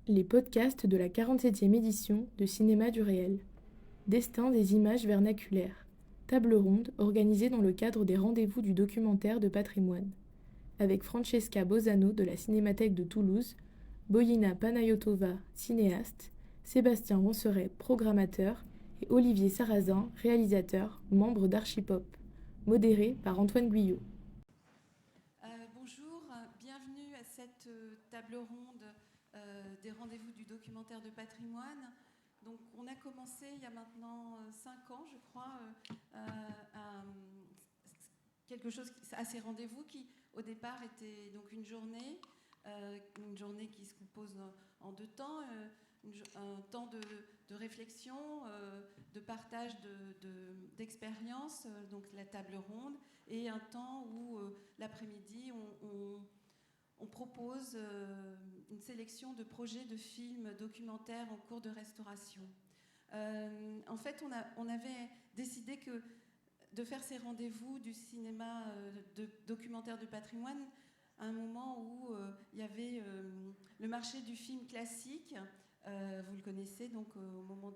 Les podcasts de la 47e édition de Cinéma du Réel. Destin des images vernaculaires. Table ronde organisée dans le cadre des rendez-vous du documentaire de patrimoine. Avec Francesca Bozano de la Cinémathèque de Toulouse, Boyina Panayotova, cinéaste, Sébastien Ronceret, programmateur, et Olivier Sarrazin, réalisateur, membre d'Archipop. Modéré par Antoine Guyot. Bonjour, bienvenue à cette table ronde des rendez-vous du documentaire de patrimoine. Donc, on a commencé il y a maintenant 5 ans, je crois, quelque chose à ces rendez-vous qui, au départ, était donc une journée qui se compose en 2 temps, un temps de réflexion, de partage d'expériences, donc la table ronde, et un temps où l'après-midi on propose une sélection de projets de films documentaires en cours de restauration. En fait, on avait décidé de faire ces rendez-vous du cinéma de documentaire de patrimoine à un moment où il y avait le marché du film classique, vous le connaissez, donc au moment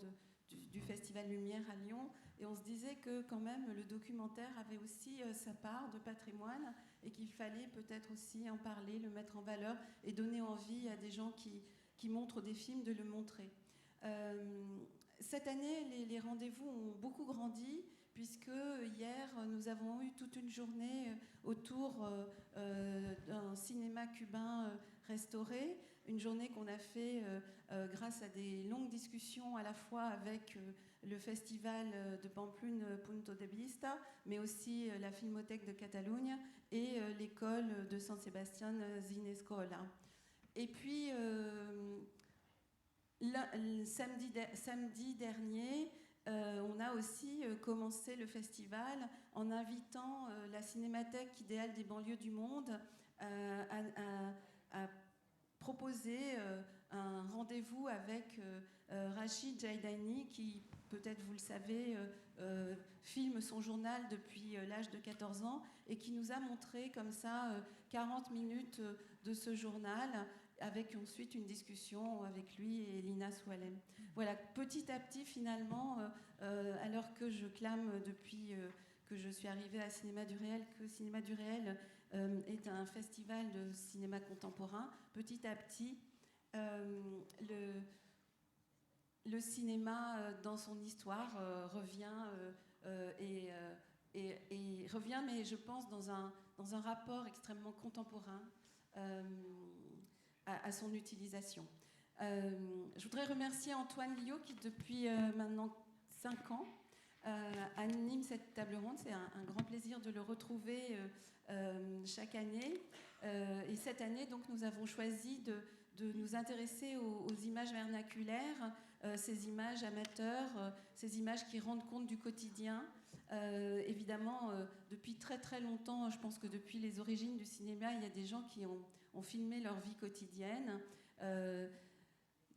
du Festival Lumière à Lyon, et on se disait que quand même le documentaire avait aussi sa part de patrimoine et qu'il fallait peut-être aussi en parler, le mettre en valeur et donner envie à des gens qui montrent des films de le montrer. Cette année, les rendez-vous ont beaucoup grandi, puisque hier, nous avons eu toute une journée autour d'un cinéma cubain restauré, une journée qu'on a fait grâce à des longues discussions à la fois avec le festival de Pamplune Punto de Vista, mais aussi la Filmothèque de Catalogne et l'école de San Sebastián Cinescola. Et puis, samedi dernier, on a aussi commencé le festival en invitant la Cinémathèque idéale des banlieues du monde à proposer un rendez-vous avec Rachid Jaidani, qui, peut-être vous le savez, filme son journal depuis l'âge de 14 ans et qui nous a montré comme ça 40 minutes de ce journal, avec ensuite une discussion avec lui et Lina Soualem. Voilà, petit à petit, finalement, alors que je clame depuis que je suis arrivée à Cinéma du Réel, que Cinéma du Réel est un festival de cinéma contemporain, petit à petit, le cinéma dans son histoire revient et revient, mais je pense dans un rapport extrêmement contemporain à son utilisation. Je voudrais remercier Antoine Guyot qui, depuis maintenant 5 ans, anime cette table ronde. C'est un grand plaisir de le retrouver chaque année. Et cette année, donc, nous avons choisi de nous intéresser aux images vernaculaires, ces images amateurs, ces images qui rendent compte du quotidien. Évidemment, depuis très très longtemps, je pense que depuis les origines du cinéma, il y a des gens qui ont filmé leur vie quotidienne.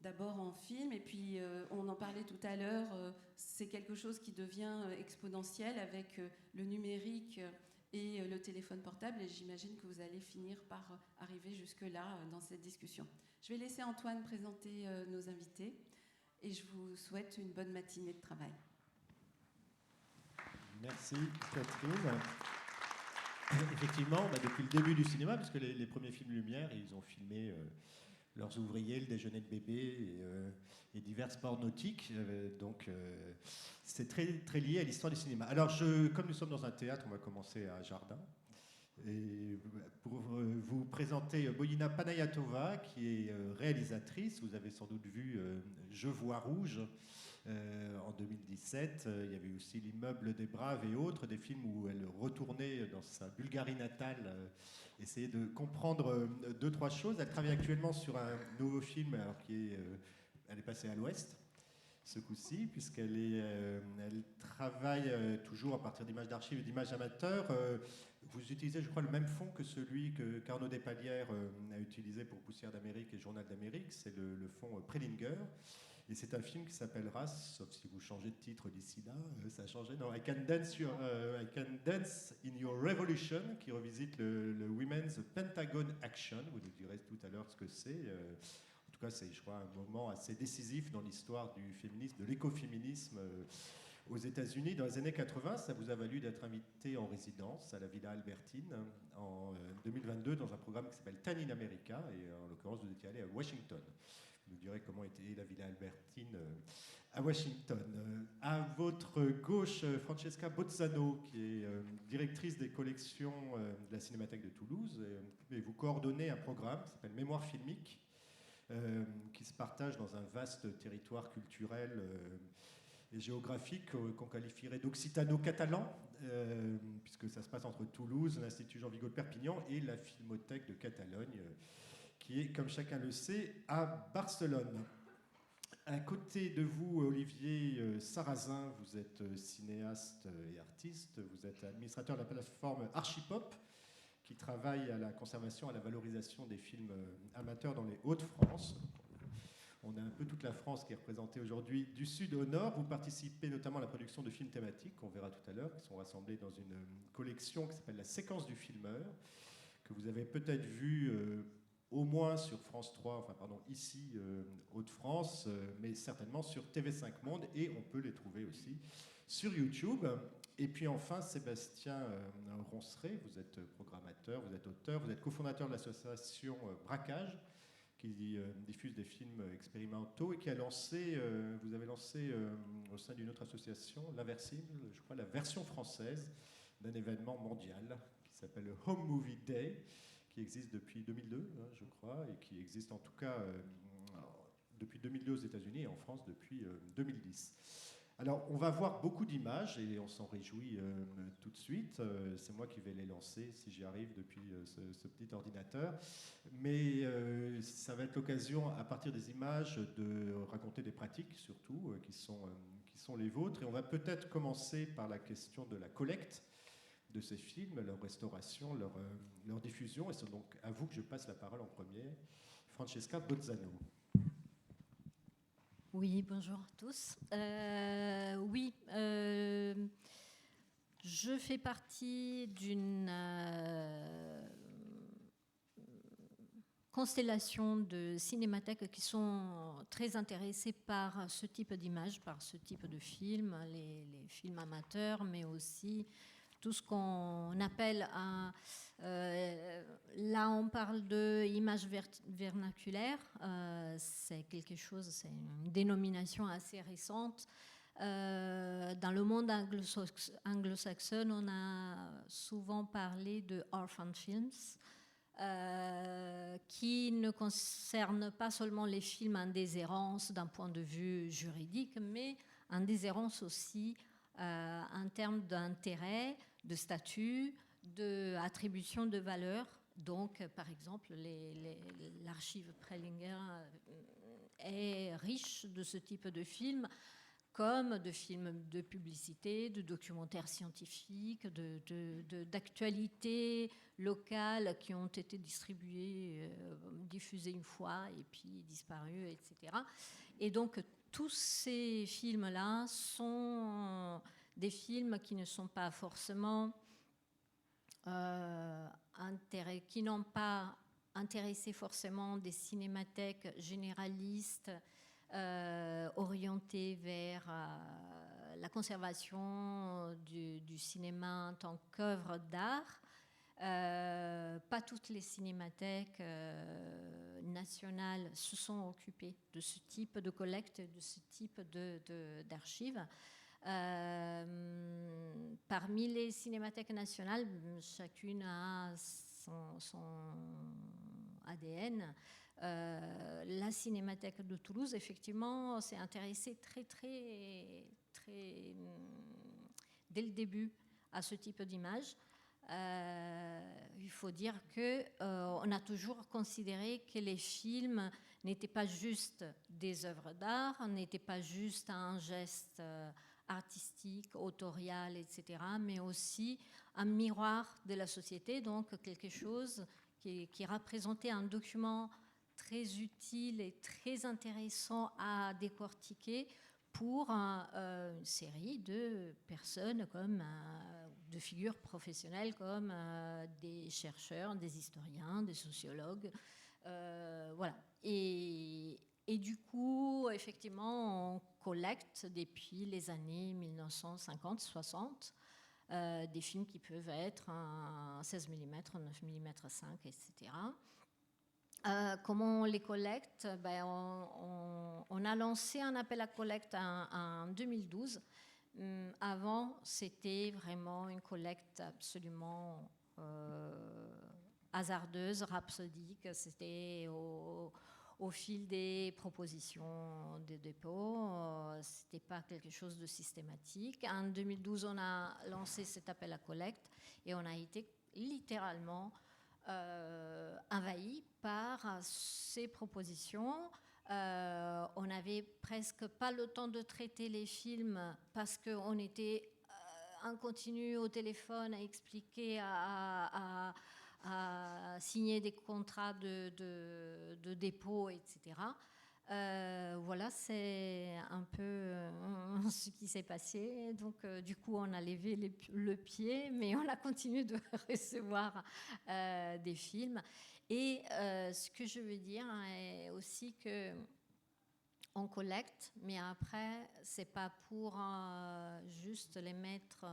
D'abord en film, et puis on en parlait tout à l'heure, c'est quelque chose qui devient exponentiel avec le numérique et le téléphone portable, et j'imagine que vous allez finir par arriver jusque-là dans cette discussion. Je vais laisser Antoine présenter nos invités, et je vous souhaite une bonne matinée de travail. Merci Catherine. Effectivement, depuis le début du cinéma, puisque les premiers films Lumière, ils ont filmé leurs ouvriers, le déjeuner de bébé et divers sports nautiques. Donc, c'est très, très lié à l'histoire du cinéma. Alors, comme nous sommes dans un théâtre, on va commencer à Jardin. Et pour vous présenter Boyina Panayotova, qui est réalisatrice. Vous avez sans doute vu Je vois rouge en 2017. Il y avait aussi L'immeuble des Braves et autres, des films où elle retournait dans sa Bulgarie natale, essayer de comprendre 2-3 choses. Elle travaille actuellement sur un nouveau film elle est passée à l'Ouest ce coup-ci, puisqu'elle elle travaille toujours à partir d'images d'archives et d'images amateurs. Vous utilisez, je crois, le même fond que celui que qu'Arnaud Despalières a utilisé pour Poussière d'Amérique et Journal d'Amérique. C'est le fond Prelinger. Et c'est un film qui s'appellera, sauf si vous changez de titre d'ici là, ça a changé, non, I Can Dance in Your Revolution, qui revisite le Women's Pentagon Action. Vous nous direz tout à l'heure ce que c'est. En tout cas, c'est, je crois, un moment assez décisif dans l'histoire du féminisme, de l'écoféminisme aux États-Unis. Dans les années 80, ça vous a valu d'être invité en résidence à la Villa Albertine en 2022 dans un programme qui s'appelle Tan in America, et en l'occurrence, vous étiez allé à Washington. Vous nous direz comment était la Villa Albertine à Washington. À votre gauche, Francesca Bozzano, qui est directrice des collections de la Cinémathèque de Toulouse, et vous coordonnez un programme qui s'appelle Mémoire filmique, qui se partage dans un vaste territoire culturel et géographique qu'on qualifierait d'occitano-catalan, puisque ça se passe entre Toulouse, l'Institut Jean Vigo de Perpignan et la Filmothèque de Catalogne, qui est, comme chacun le sait, à Barcelone. À côté de vous, Olivier Sarrazin, vous êtes cinéaste et artiste, vous êtes administrateur de la plateforme Archipop, qui travaille à la conservation, à la valorisation des films amateurs dans les Hauts-de-France. On a un peu toute la France qui est représentée aujourd'hui du sud au nord. Vous participez notamment à la production de films thématiques, qu'on verra tout à l'heure, qui sont rassemblés dans une collection qui s'appelle La séquence du filmeur, que vous avez peut-être vu au moins sur France 3, enfin pardon, ici, Hauts-de-France, mais certainement sur TV5 Monde, et on peut les trouver aussi sur YouTube. Et puis enfin, Sébastien Ronceret, vous êtes programmateur, vous êtes auteur, vous êtes cofondateur de l'association Braquage, qui diffuse des films expérimentaux et qui a lancé, vous avez lancé au sein d'une autre association, l'Inversible, je crois, la version française d'un événement mondial qui s'appelle le Home Movie Day, qui existe depuis 2002, je crois, et qui existe en tout cas depuis 2002 aux États-Unis et en France depuis 2010. Alors, on va voir beaucoup d'images et on s'en réjouit tout de suite. C'est moi qui vais les lancer si j'y arrive depuis ce petit ordinateur. Mais ça va être l'occasion, à partir des images, de raconter des pratiques, surtout, qui sont les vôtres. Et on va peut-être commencer par la question de la collecte de ces films, leur restauration, leur diffusion. Et c'est donc à vous que je passe la parole en premier. Francesca Bozzano. Oui, bonjour à tous. Je fais partie d'une constellation de cinémathèques qui sont très intéressées par ce type d'image, par ce type de films, les films amateurs, mais aussi tout ce qu'on appelle là on parle de image vernaculaire, c'est quelque chose, c'est une dénomination assez récente. Dans le monde anglo-saxon, on a souvent parlé de orphan films, qui ne concernent pas seulement les films en déshérence d'un point de vue juridique, mais en déshérence aussi en termes d'intérêt, de statut, d'attribution de valeur. Donc, par exemple, l'archive Prelinger est riche de ce type de films, comme de films de publicité, de documentaires scientifiques, d'actualités locales qui ont été distribuées, diffusées une fois et puis disparues, etc. Et donc, tous ces films-là sont des films qui ne sont pas forcément qui n'ont pas intéressé forcément des cinémathèques généralistes orientées vers la conservation du cinéma en tant qu'œuvre d'art. Pas toutes les cinémathèques nationales se sont occupées de ce type de collecte, de ce type d'archives. Parmi les cinémathèques nationales, chacune a son ADN. La Cinémathèque de Toulouse, effectivement, s'est intéressée très, dès le début à ce type d'image. Il faut dire qu'on a toujours considéré que les films n'étaient pas juste des œuvres d'art, n'étaient pas juste un geste artistique, autorial, etc., mais aussi un miroir de la société, donc quelque chose qui représentait un document très utile et très intéressant à décortiquer pour une série de personnes, de figures professionnelles comme des chercheurs, des historiens, des sociologues. Voilà. Et effectivement, on collecte depuis les années 1950-60 des films qui peuvent être un 16 mm, 9 mm 5, etc. Comment on les collecte? On a lancé un appel à collecte en 2012. Avant, c'était vraiment une collecte absolument hasardeuse, rhapsodique. C'était au fil des propositions de dépôt. Ce n'était pas quelque chose de systématique. En 2012, on a lancé cet appel à collecte et on a été littéralement envahi par ces propositions. On n'avait presque pas le temps de traiter les films parce qu'on était en continu au téléphone à expliquer, à signer des contrats de dépôt, etc. Voilà, c'est un peu ce qui s'est passé. Donc, du coup, on a levé le pied, mais on a continué de recevoir des films. Et ce que je veux dire est aussi que on collecte, mais après, c'est pas pour juste les mettre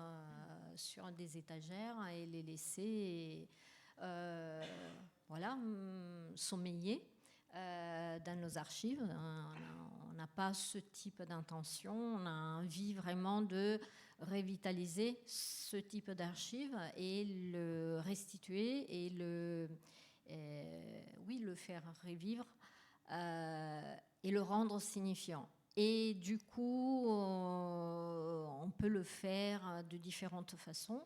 sur des étagères et les laisser, sommeiller dans nos archives. On n'a pas ce type d'intention. On a envie vraiment de revitaliser ce type d'archives et le restituer et le faire revivre et le rendre signifiant. Et du coup, on peut le faire de différentes façons.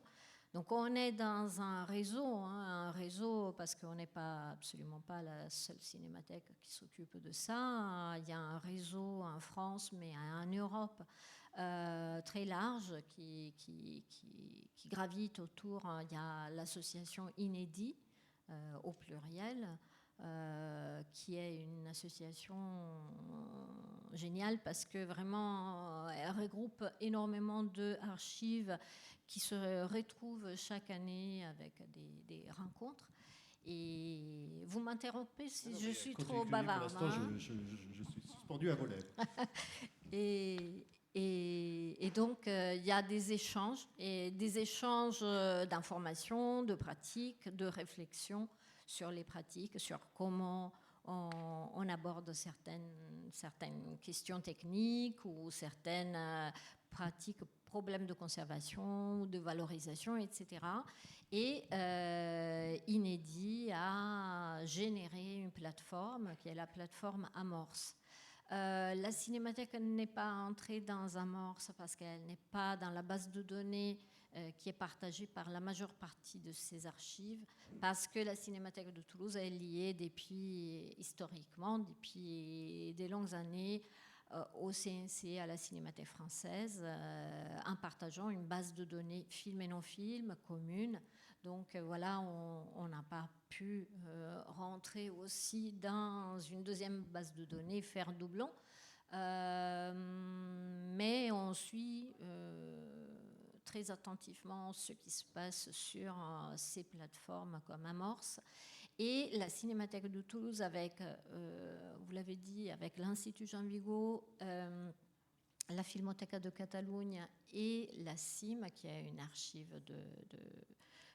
Donc on est dans un réseau parce qu'on n'est absolument pas la seule cinémathèque qui s'occupe de ça. Il y a un réseau en France, mais en Europe, très large qui gravite autour. Il y a l'association Inédit, au pluriel, qui est une association géniale parce que vraiment elle regroupe énormément d'archives qui se retrouvent chaque année avec des rencontres. Et vous m'interrompez si je suis trop bavarde. Pour l'instant, je suis suspendue à vos lèvres. Et donc, il y a des échanges d'informations, de pratiques, de réflexions sur les pratiques, sur comment on aborde certaines questions techniques ou certaines pratiques, problèmes de conservation, de valorisation, etc. Et Inédit a généré une plateforme qui est la plateforme Amorce. La Cinémathèque n'est pas entrée dans Amorce parce qu'elle n'est pas dans la base de données qui est partagée par la majeure partie de ses archives, parce que la Cinémathèque de Toulouse est liée historiquement, depuis des longues années, au CNC, à la Cinémathèque française, en partageant une base de données film et non-film commune. Donc voilà, on n'a pas pu rentrer aussi dans une deuxième base de données, faire doublon. Mais on suit très attentivement ce qui se passe sur ces plateformes comme Amorce. Et la Cinémathèque de Toulouse, avec, vous l'avez dit, avec l'Institut Jean Vigo, la Filmoteca de Catalunya et la CIM, qui est une archive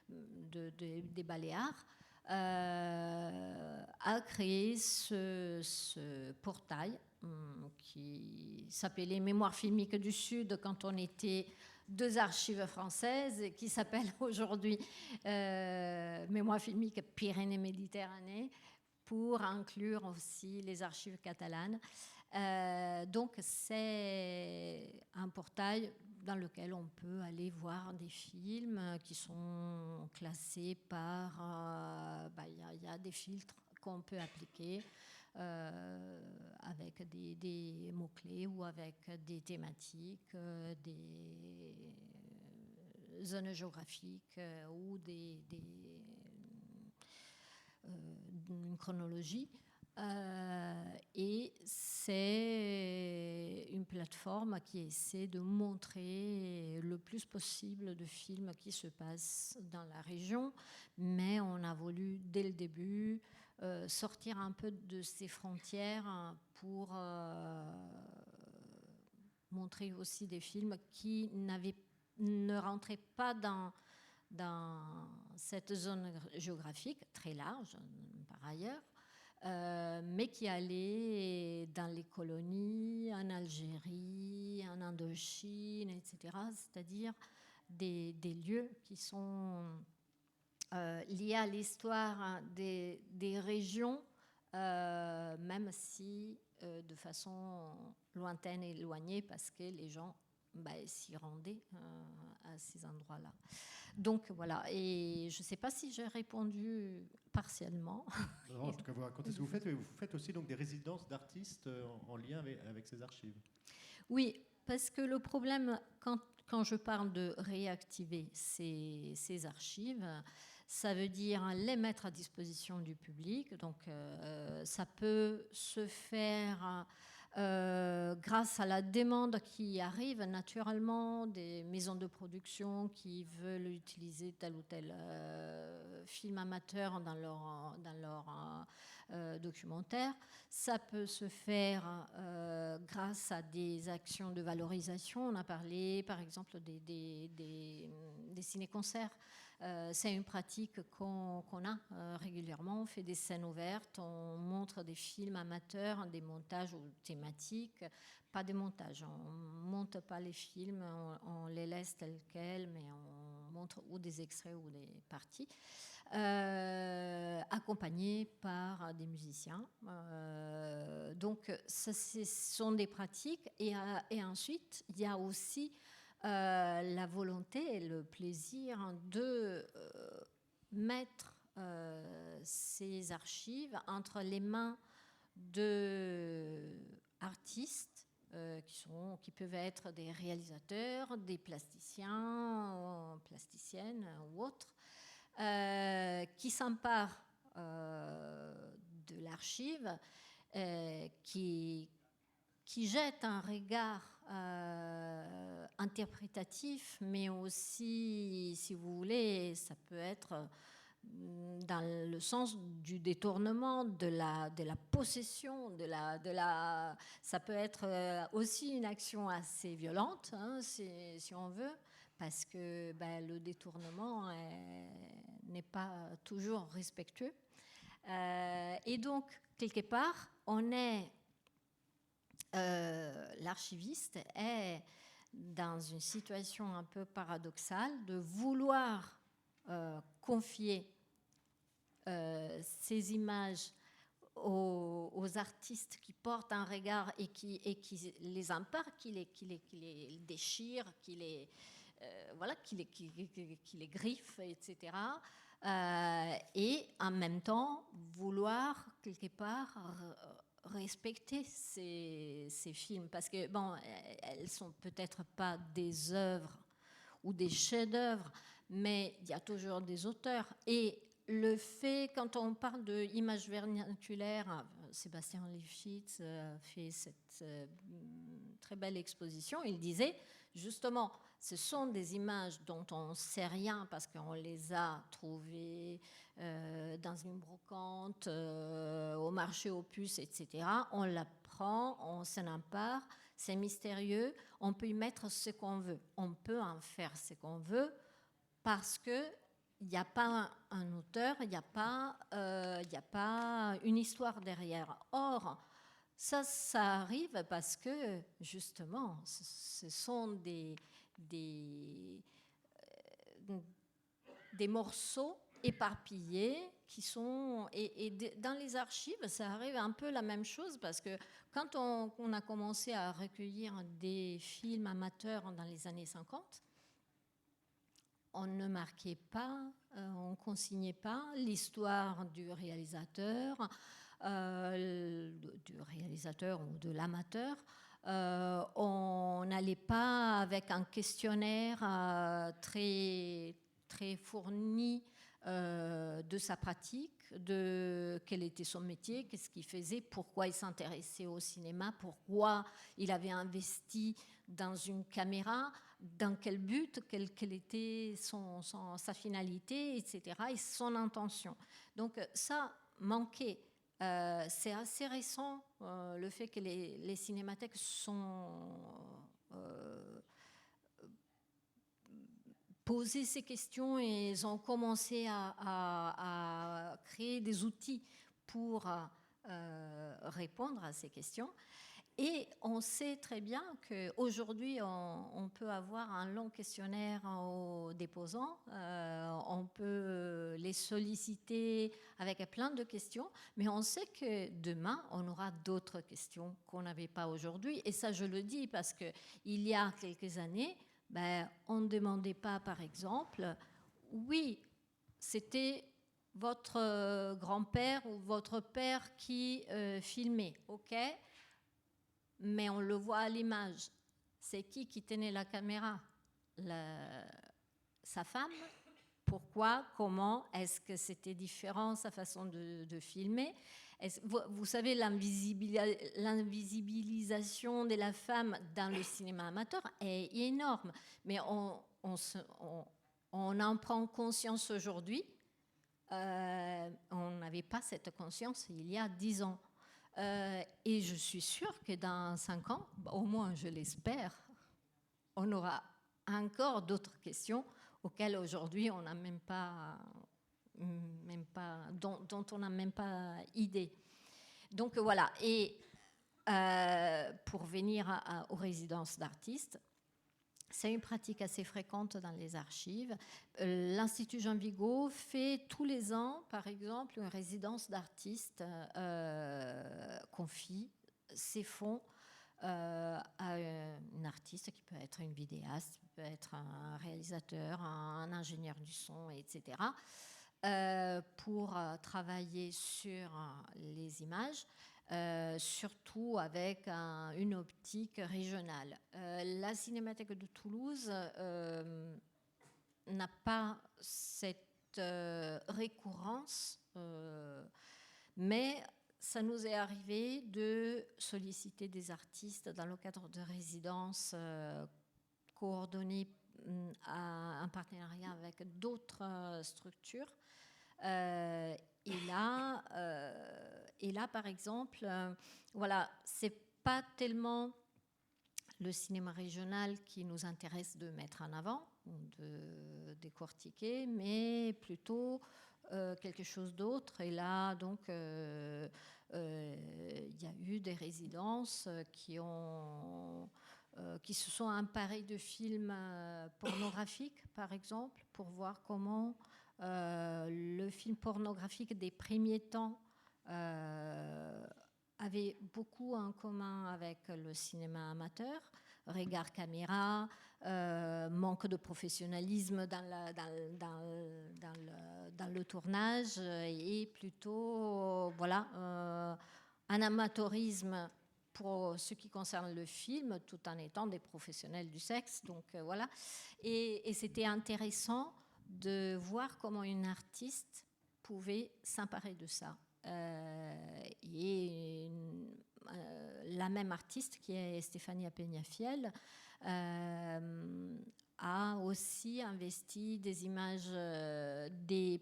des Baléares, a créé ce portail qui s'appelait Mémoire filmique du Sud quand on était deux archives françaises, et qui s'appelle aujourd'hui Mémoire filmique Pyrénées-Méditerranée, pour inclure aussi les archives catalanes. Donc c'est un portail dans lequel on peut aller voir des films qui sont classés par... y a des filtres qu'on peut appliquer avec des mots-clés ou avec des thématiques, des zones géographiques ou une chronologie. Et c'est une plateforme qui essaie de montrer le plus possible de films qui se passent dans la région, mais on a voulu dès le début sortir un peu de ces frontières pour montrer aussi des films qui ne rentraient pas dans cette zone géographique très large, par ailleurs, mais qui allaient dans les colonies, en Algérie, en Indochine, etc., c'est-à-dire des lieux qui sont liés à l'histoire des régions, même si de façon lointaine et éloignée, parce que les gens s'y rendaient à ces endroits-là. Donc voilà, et je ne sais pas si j'ai répondu partiellement. Non, en tout cas, vous racontez ce que vous faites, mais vous faites aussi donc des résidences d'artistes en lien avec ces archives. Oui, parce que le problème, quand je parle de réactiver ces archives, ça veut dire les mettre à disposition du public. Donc, ça peut se faire grâce à la demande qui arrive naturellement des maisons de production qui veulent utiliser tel ou tel film amateur dans leur documentaire. Ça peut se faire grâce à des actions de valorisation. On a parlé, par exemple, des ciné-concerts. C'est une pratique qu'on a régulièrement. On fait des scènes ouvertes, on montre des films amateurs, des montages ou thématiques. Pas des montages, on ne monte pas les films, on les laisse tels quels, mais on montre ou des extraits ou des parties. Accompagnés par des musiciens. Donc, ce sont des pratiques. Et ensuite, il y a aussi la volonté et le plaisir de mettre ces archives entre les mains d'artistes qui peuvent être des réalisateurs, des plasticiens, plasticiennes ou autres, qui s'emparent de l'archive, qui jettent un regard interprétatif, mais aussi, si vous voulez, ça peut être dans le sens du détournement, de la possession, ça peut être aussi une action assez violente, hein, si on veut, parce que le détournement n'est pas toujours respectueux. Et donc, quelque part, l'archiviste est dans une situation un peu paradoxale de vouloir confier ces images aux artistes qui portent un regard et qui les emparent, qui les déchirent, qui les griffent, etc. Et en même temps, vouloir quelque part respecter ces films, parce que elles sont peut-être pas des œuvres ou des chefs-d'œuvre, mais il y a toujours des auteurs. Et le fait, quand on parle d'image vernaculaire, Sébastien Lifshitz a fait cette très belle exposition. Il disait justement, ce sont des images dont on ne sait rien parce qu'on les a trouvées dans une brocante, au marché aux puces, etc. On la prend, on s'en empare, c'est mystérieux, on peut y mettre ce qu'on veut, on peut en faire ce qu'on veut parce qu'il n'y a pas un auteur, il n'y a pas une histoire derrière. Or, ça arrive parce que, justement, ce sont des morceaux éparpillés qui sont... Et dans les archives, ça arrive un peu la même chose parce que quand on a commencé à recueillir des films amateurs dans les années 50, on ne marquait pas, on ne consignait pas l'histoire du réalisateur ou de l'amateur. On n'allait pas avec un questionnaire très, très fourni de sa pratique, de quel était son métier, qu'est-ce qu'il faisait, pourquoi il s'intéressait au cinéma, pourquoi il avait investi dans une caméra, dans quel but, quelle était sa finalité, etc., et son intention. Donc ça, manqué. C'est assez récent le fait que les cinémathèques sont posé ces questions et ils ont commencé à créer des outils pour répondre à ces questions. Et on sait très bien qu'aujourd'hui, on peut avoir un long questionnaire aux déposants, on peut les solliciter avec plein de questions, mais on sait que demain, on aura d'autres questions qu'on n'avait pas aujourd'hui. Et ça, je le dis parce qu'il y a quelques années, on ne demandait pas, par exemple, oui, c'était votre grand-père ou votre père qui filmait, ok ? Mais on le voit à l'image. C'est qui tenait la caméra ? Sa femme ? Pourquoi ? Comment ? Est-ce que c'était différent, sa façon de filmer ? Vous savez, l'invisibilisation de la femme dans le cinéma amateur est énorme. Mais on en prend conscience aujourd'hui. On n'avait pas cette conscience il y a 10 ans. Et je suis sûre que dans 5 ans, au moins je l'espère, on aura encore d'autres questions auxquelles aujourd'hui on n'a dont on n'a même pas idée. Donc voilà. Et pour venir aux résidences d'artistes, c'est une pratique assez fréquente dans les archives. L'Institut Jean Vigo fait tous les ans, par exemple, une résidence d'artistes, confie ses fonds à un artiste qui peut être une vidéaste, qui peut être un réalisateur, un ingénieur du son, etc., pour travailler sur les images. Surtout avec une optique régionale. La Cinémathèque de Toulouse n'a pas cette récurrence, mais ça nous est arrivé de solliciter des artistes dans le cadre de résidences coordonnées à un partenariat avec d'autres structures. Et là, par exemple, voilà, c'est pas tellement le cinéma régional qui nous intéresse de mettre en avant, de décortiquer, mais plutôt quelque chose d'autre. Et là, donc, il y a eu des résidences qui se sont emparées de films pornographiques, par exemple, pour voir comment le film pornographique des premiers temps avait beaucoup en commun avec le cinéma amateur, regard caméra, manque de professionnalisme dans le tournage et plutôt un amateurisme pour ce qui concerne le film, tout en étant des professionnels du sexe. Donc voilà. Et c'était intéressant de voir comment une artiste pouvait s'emparer de ça. La même artiste, qui est Stéphanie Peñafiel, a aussi investi des images des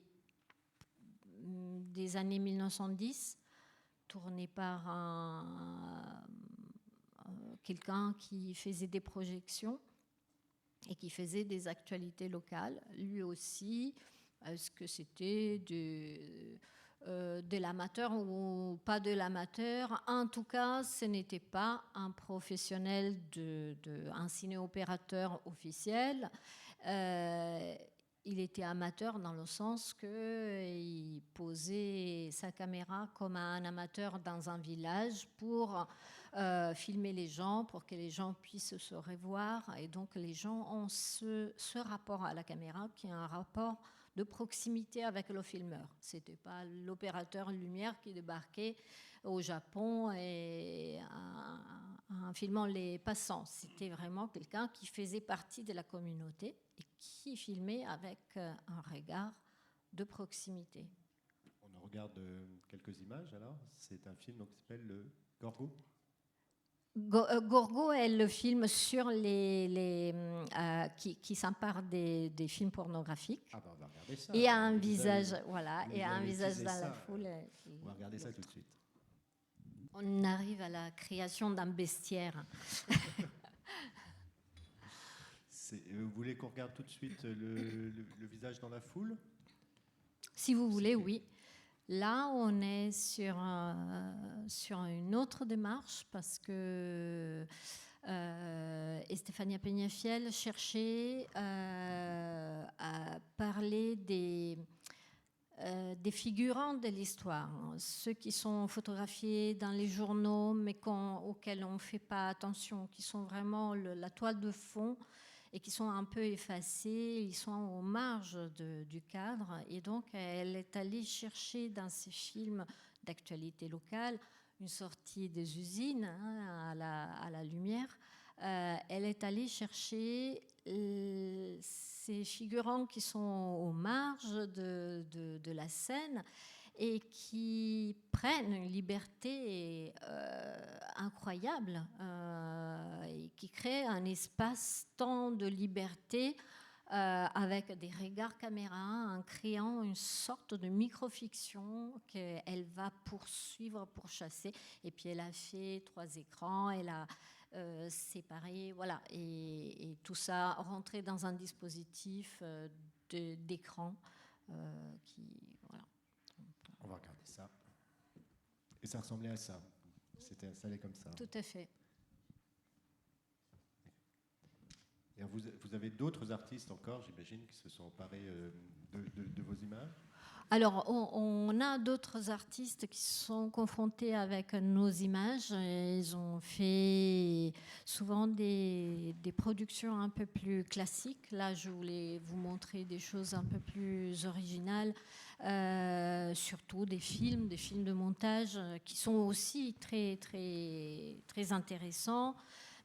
années 1910, tournées par quelqu'un qui faisait des projections et qui faisait des actualités locales. Lui aussi, est-ce que c'était de l'amateur ou pas de l'amateur? En tout cas, ce n'était pas un professionnel, un ciné-opérateur officiel. Il était amateur dans le sens qu'il posait sa caméra comme un amateur dans un village pour filmer les gens, pour que les gens puissent se revoir. Et donc, les gens ont ce rapport à la caméra qui est un rapport de proximité avec le filmeur. Ce n'était pas l'opérateur lumière qui débarquait au Japon et en filmant les passants. C'était vraiment quelqu'un qui faisait partie de la communauté et qui filmait avec un regard de proximité. On regarde quelques images alors. C'est un film donc, qui s'appelle Le Gorgo. Gorgo est le film sur qui s'empare des films pornographiques. Ah bah on va regarder ça. Et a un Vous visage, avez- voilà, vous et a un avez visage teasé dans ça, la foule. On va regarder ça tout de suite. On arrive à la création d'un bestiaire. Vous voulez qu'on regarde tout de suite le visage dans la foule? Si vous voulez, oui. Là, on est sur une autre démarche parce que Estefania Peñafiel cherchait à parler des figurants de l'histoire, ceux qui sont photographiés dans les journaux mais auxquels on ne fait pas attention, qui sont vraiment la toile de fond et qui sont un peu effacés, ils sont aux marges du cadre. Et donc, elle est allée chercher dans ces films d'actualité locale une sortie des usines à la lumière. Elle est allée chercher ces figurants qui sont aux marges de la scène et qui prennent une liberté incroyable et qui créent un espace-temps de liberté avec des regards caméra, en créant une sorte de microfiction qu'elle va poursuivre, pourchasser. Et puis elle a fait 3 écrans, elle a séparé, voilà, et tout ça rentré dans un dispositif d'écran qui, voilà. On va regarder ça. Et ça ressemblait à ça. C'était installé comme ça. Tout à fait. Et vous avez d'autres artistes encore, j'imagine, qui se sont emparés de vos images? Alors, on a d'autres artistes qui sont confrontés avec nos images. Ils ont fait souvent des productions un peu plus classiques. Là, je voulais vous montrer des choses un peu plus originales, surtout des films de montage qui sont aussi très, très, très intéressants,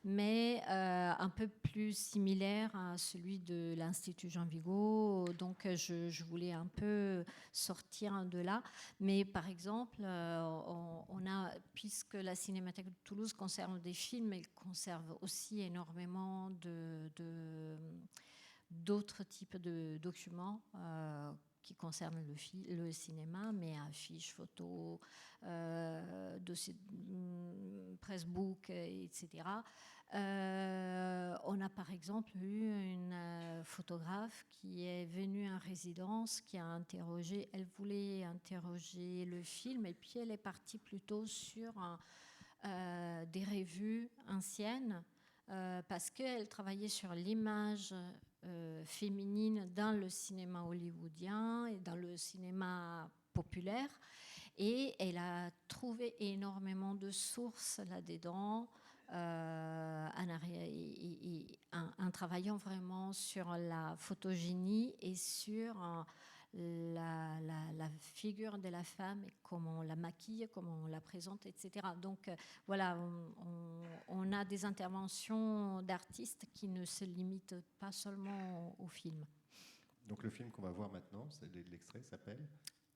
mais un peu plus similaire à celui de l'Institut Jean Vigo. Donc, je voulais un peu sortir de là. Mais par exemple, on a, puisque la Cinémathèque de Toulouse conserve des films, elle conserve aussi énormément d'autres types de documents qui concernent le cinéma, mais affiches, photos, dossiers, pressbook, etc. On a par exemple eu une photographe qui est venue en résidence, qui a interrogé, elle voulait interroger le film, et puis elle est partie plutôt sur des revues anciennes, parce qu'elle travaillait sur l'image féminine dans le cinéma hollywoodien et dans le cinéma populaire. Et elle a trouvé énormément de sources là-dedans, en travaillant vraiment sur la photogénie et sur la figure de la femme, et comment on la maquille, comment on la présente, etc. Donc voilà, on a des interventions d'artistes qui ne se limitent pas seulement au film. Donc le film qu'on va voir maintenant, l'extrait s'appelle?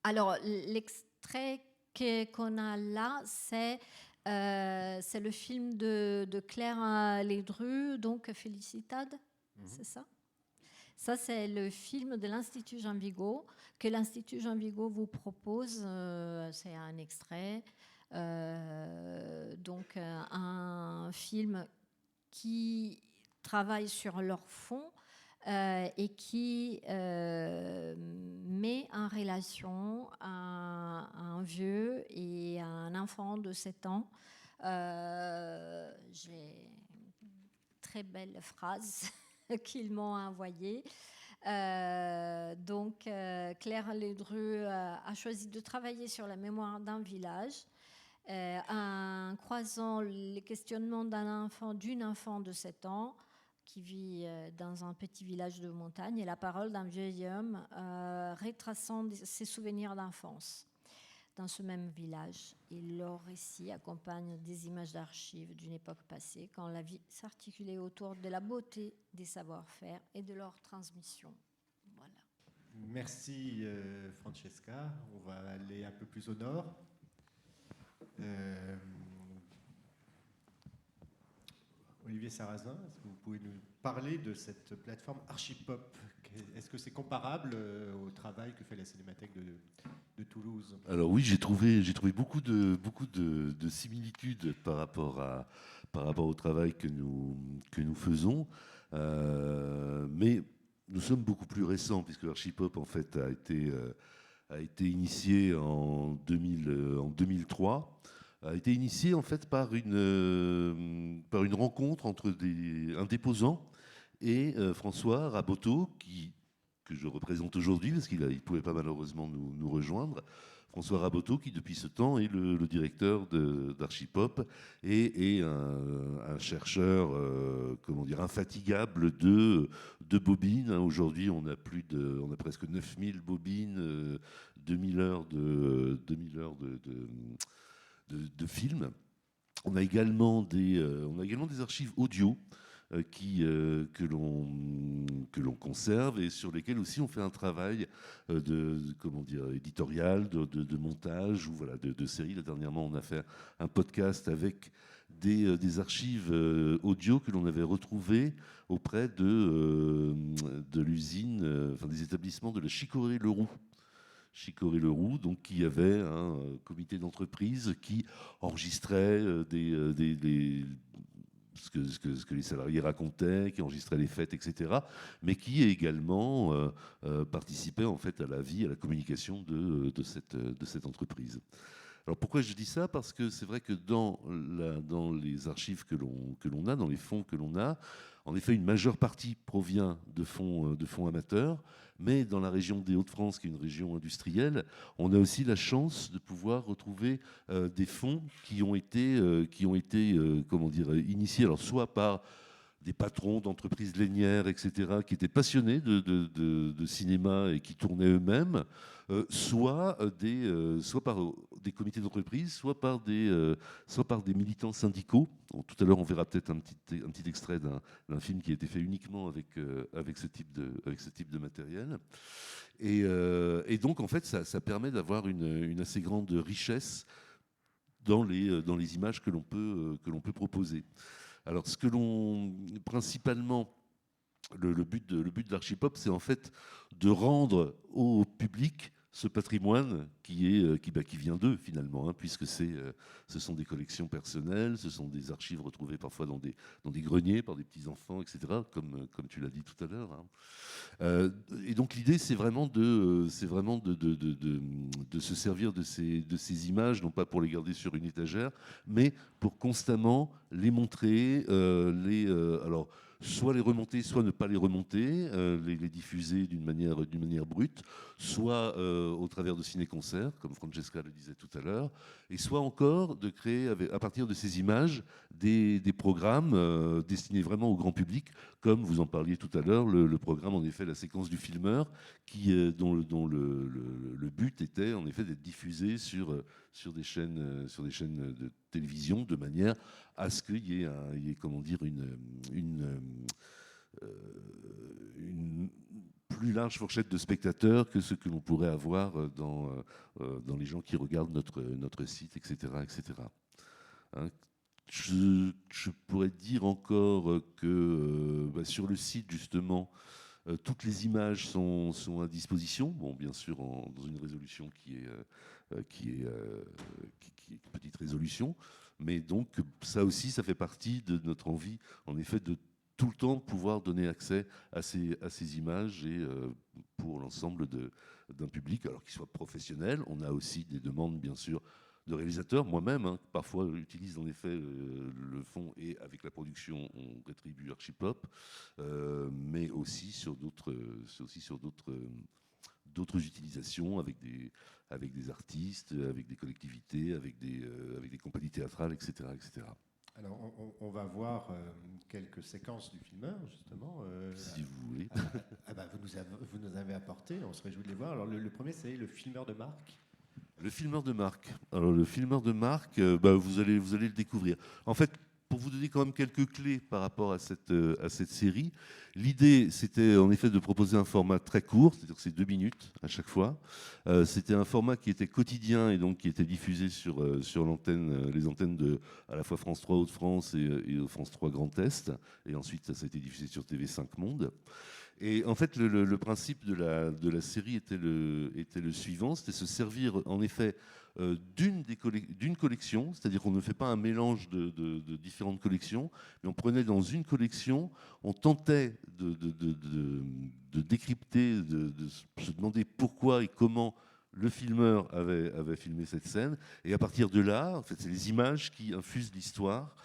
Alors l'extrait qu'on a là, c'est le film de Claire Lédru, donc Félicitade, c'est ça? Ça, c'est le film de l'Institut Jean Vigo, que l'Institut Jean Vigo vous propose. C'est un extrait. Donc, un film qui travaille sur leur fond et qui met en relation un vieux et un enfant de 7 ans. J'ai une très belle phrase qu'ils m'ont envoyée. Donc, Claire Lédru a choisi de travailler sur la mémoire d'un village, en croisant les questionnements d'une enfant de 7 ans qui vit dans un petit village de montagne et la parole d'un vieil homme retraçant ses souvenirs d'enfance dans ce même village. Et leur récit accompagne des images d'archives d'une époque passée, quand la vie s'articulait autour de la beauté des savoir-faire et de leur transmission. Voilà. Merci Francesca. On va aller un peu plus au nord. Olivier Sarrazin, est-ce que vous pouvez nous parler de cette plateforme Archipop? Est-ce que c'est comparable au travail que fait la Cinémathèque de Toulouse? Alors oui, j'ai trouvé beaucoup de similitudes par rapport au travail que nous faisons, mais nous sommes beaucoup plus récents puisque l'Archipop en fait a été initié en 2003. A été initié en fait par une rencontre entre un déposant et François Raboteau, que je représente aujourd'hui, parce qu'il ne pouvait pas malheureusement nous rejoindre. François Raboteau, qui depuis ce temps est le directeur d'Archipop et un chercheur infatigable de bobines. Aujourd'hui, on a presque 9000 bobines, 2000 heures de films. On a également des archives audio que l'on conserve et sur lesquels aussi on fait un travail éditorial, de montage ou voilà, de série. Là, dernièrement, on a fait un podcast avec des archives audio que l'on avait retrouvées auprès de l'usine, des établissements de la Chicorée-Leroux. Chicorée-Leroux, donc qui avait un comité d'entreprise qui enregistrait ce que les salariés racontaient, qui enregistrait les fêtes, etc., mais qui également participait en fait à la vie, à la communication de cette entreprise. Alors pourquoi je dis ça? Parce que c'est vrai que dans les archives que l'on a, dans les fonds que l'on a, en effet, une majeure partie provient de fonds amateurs, mais dans la région des Hauts-de-France, qui est une région industrielle, on a aussi la chance de pouvoir retrouver des fonds qui ont été initiés, alors soit par des patrons d'entreprises lainières, etc., qui étaient passionnés de cinéma et qui tournaient eux-mêmes, soit par des comités d'entreprise, soit par des militants syndicaux. Bon, tout à l'heure, on verra peut-être un petit extrait d'un film qui a été fait uniquement avec ce type de matériel. Et donc, en fait, ça permet d'avoir une assez grande richesse dans les images que l'on peut proposer. Alors, principalement, le but de l'Archipop, c'est en fait de rendre au public ce patrimoine qui vient d'eux finalement, puisque ce sont des collections personnelles, ce sont des archives retrouvées parfois dans des greniers par des petits-enfants, etc., comme tu l'as dit tout à l'heure. Et donc l'idée, c'est vraiment de se servir de ces images, non pas pour les garder sur une étagère, mais pour constamment les montrer, alors soit les remonter, soit ne pas les remonter, les diffuser d'une manière brute, soit au travers de ciné-concerts, comme Francesca le disait tout à l'heure, et soit encore de créer, à partir de ces images, des programmes destinés vraiment au grand public, comme vous en parliez tout à l'heure, le programme, en effet, la séquence du filmeur, dont le but était, en effet, d'être diffusé sur des chaînes de télévision, de manière à ce qu'il y ait une plus large fourchette de spectateurs que ce que l'on pourrait avoir dans les gens qui regardent notre site, etc. etc. Hein, je pourrais dire encore que sur le site, justement, toutes les images sont à disposition. Bon, bien sûr, dans une résolution qui est petite résolution. Mais donc, ça aussi, ça fait partie de notre envie, en effet, de tout le temps pouvoir donner accès à ces images et pour l'ensemble d'un public, alors qu'il soit professionnel. On a aussi des demandes, bien sûr, de réalisateurs. Moi-même, parfois, j'utilise en effet le fond et avec la production, on rétribue Archipop, mais aussi sur d'autres utilisations avec des artistes, avec des collectivités, avec des compagnies théâtrales, etc. etc. Alors, on va voir quelques séquences du filmeur, justement. Si vous voulez. Vous nous avez apporté, on se réjouit de les voir. Alors, le premier, c'est le filmeur de marque. Le filmeur de marque. Alors, le filmeur de marque, vous allez le découvrir. En fait, pour vous donner quand même quelques clés par rapport à cette série, l'idée, c'était en effet de proposer un format très court, c'est-à-dire que c'est 2 minutes à chaque fois. C'était un format qui était quotidien et donc qui était diffusé sur les antennes de à la fois France 3 Hauts-de-France et France 3 Grand Est. Et ensuite, ça a été diffusé sur TV5 Monde. Et en fait, le principe de la série était le suivant, c'était se servir en effet d'une collection, c'est-à-dire qu'on ne fait pas un mélange de différentes collections, mais on prenait dans une collection, on tentait de décrypter, de se demander pourquoi et comment le filmeur avait filmé cette scène, et à partir de là, en fait, c'est les images qui infusent l'histoire.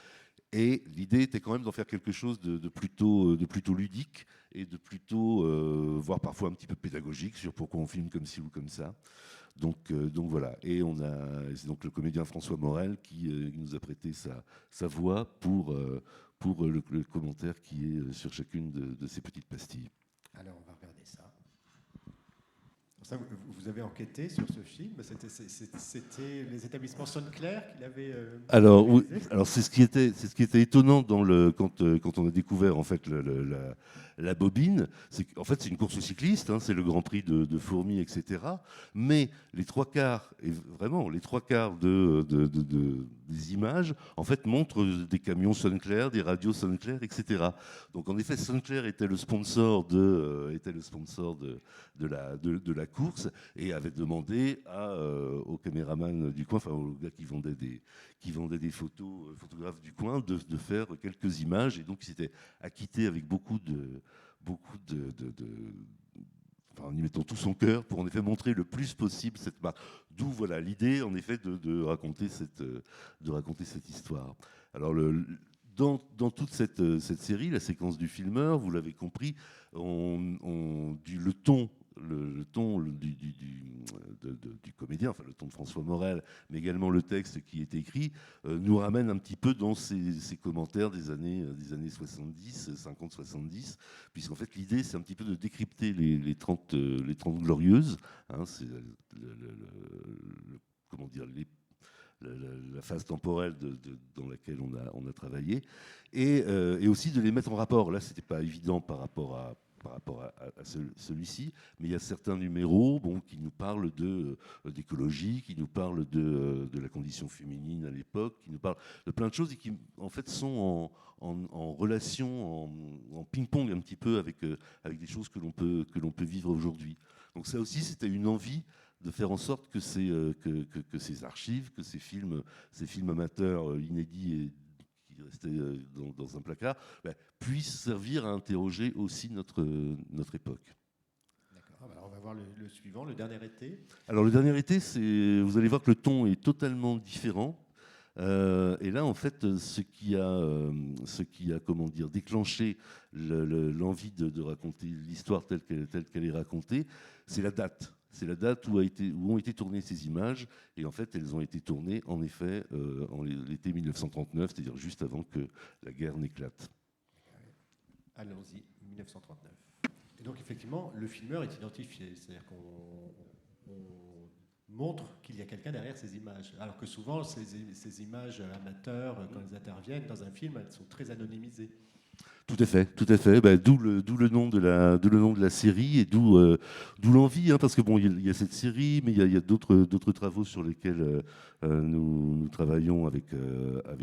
Et l'idée était quand même d'en faire quelque chose de plutôt ludique et de plutôt, voire parfois un petit peu pédagogique sur pourquoi on filme comme ci ou comme ça. Donc voilà. Et c'est donc le comédien François Morel qui nous a prêté sa voix pour le commentaire qui est sur chacune de ces petites pastilles. Alors, on va regarder ça. Ça, vous avez enquêté sur ce film. C'était les établissements Soneclair qui l'avaient. Alors, oui, alors c'est ce qui était étonnant quand on a découvert en fait la bobine, c'est qu'en fait c'est une course cycliste, hein, c'est le Grand Prix de Fourmies, etc. Mais les 3/4, et vraiment les 3/4 des images, en fait montrent des camions Soneclair, des radios Soneclair, etc. Donc en effet, Soneclair était le sponsor de la course et avait demandé au caméraman du coin, enfin aux gars qui vendaient des photographes du coin, de faire quelques images. Et donc il s'était acquitté avec enfin, en y mettant tout son cœur pour en effet montrer le plus possible cette marque. D'où voilà l'idée en effet de raconter cette histoire. Alors dans toute cette série, la séquence du filmeur, vous l'avez compris, le ton du comédien, enfin le ton de François Morel, mais également le texte qui est écrit, nous ramène un petit peu dans ces commentaires des années 70, 50-70, puisqu'en fait l'idée c'est un petit peu de décrypter les 30 glorieuses, hein, c'est comment dire, la phase temporelle dans laquelle on a travaillé, et aussi de les mettre en rapport. Là, c'était pas évident par rapport à celui-ci, mais il y a certains numéros qui nous parlent d'écologie, qui nous parlent de la condition féminine à l'époque, qui nous parlent de plein de choses et qui en fait sont en relation, en ping-pong un petit peu avec des choses que l'on peut vivre aujourd'hui. Donc ça aussi, c'était une envie de faire en sorte que ces archives, que ces films amateurs inédits et qui restaient dans un placard, puissent servir à interroger aussi notre époque. D'accord, alors on va voir le suivant, le dernier été. Alors le dernier été, vous allez voir que le ton est totalement différent. Et là, en fait, ce qui a comment dire, déclenché l'envie de raconter l'histoire telle qu'elle est racontée, c'est la date. C'est la date où ont été tournées ces images. Et en fait, elles ont été tournées, en effet, en l'été 1939, c'est-à-dire juste avant que la guerre n'éclate. Allons-y, 1939. Et donc, effectivement, le filmeur est identifié. C'est-à-dire qu'on montre qu'il y a quelqu'un derrière ces images. Alors que souvent, ces images amateurs, quand elles interviennent dans un film, elles sont très anonymisées. Tout à fait. D'où le nom de la série et d'où l'envie, hein, parce que bon, il y a cette série, mais il y a d'autres travaux sur lesquels nous travaillons avec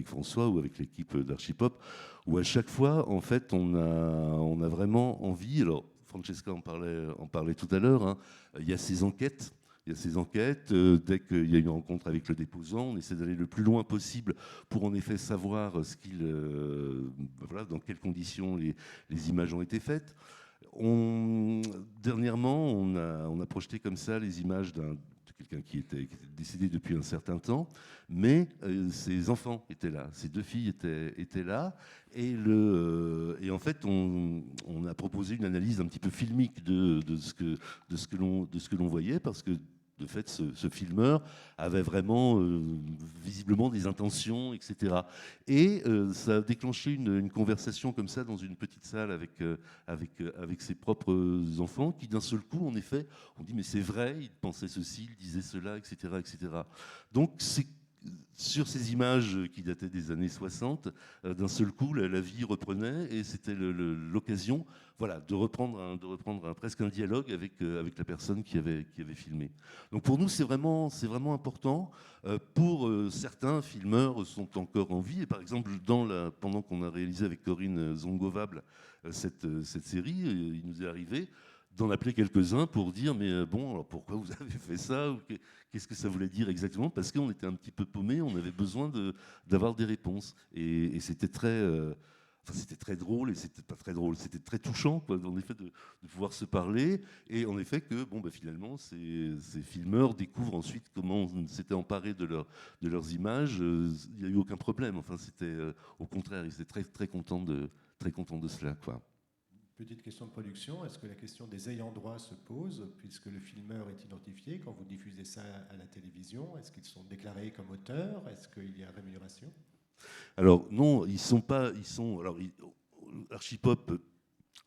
François ou avec l'équipe d'Archipop, où à chaque fois, en fait, on a vraiment envie. Alors, Francesca en parlait tout à l'heure. Hein, il y a ces enquêtes. Dès qu'il y a une rencontre avec le déposant, on essaie d'aller le plus loin possible pour en effet savoir dans quelles conditions les images ont été faites. Dernièrement, on a projeté comme ça les images de quelqu'un qui était décédé depuis un certain temps, mais ses enfants étaient là, ses 2 filles étaient là, et en fait on a proposé une analyse un petit peu filmique de ce que l'on voyait, parce que de fait, ce filmeur avait vraiment visiblement des intentions, etc. Et ça a déclenché une conversation comme ça dans une petite salle avec ses propres enfants, qui d'un seul coup, en effet, on dit mais c'est vrai, il pensait ceci, il disait cela, etc., etc. Donc c'est sur ces images qui dataient des années 60, d'un seul coup, la vie reprenait et c'était l'occasion, voilà, de reprendre presque un dialogue avec la personne qui avait filmé. Donc pour nous, c'est vraiment important. Pour certains, filmeurs sont encore en vie. Et par exemple, pendant qu'on a réalisé avec Corinne Zongovable cette série, il nous est arrivé d'en appeler quelques-uns pour dire mais bon, alors pourquoi vous avez fait ça, ou qu'est-ce que ça voulait dire exactement, parce qu'on était un petit peu paumés, on avait besoin d'avoir des réponses. Et c'était c'était très drôle, et c'était pas très drôle, c'était très touchant, quoi, en effet, de pouvoir se parler, et en effet que bon, bah, finalement ces filmeurs découvrent ensuite comment on s'était emparé de leurs images. Il n'y a eu aucun problème, enfin c'était au contraire, ils étaient très, très contents de cela, quoi. Petite question de production, est-ce que la question des ayants droit se pose, puisque le filmeur est identifié quand vous diffusez ça à la télévision? Est-ce qu'ils sont déclarés comme auteurs? Est-ce qu'il y a rémunération? Alors non, alors Archipop,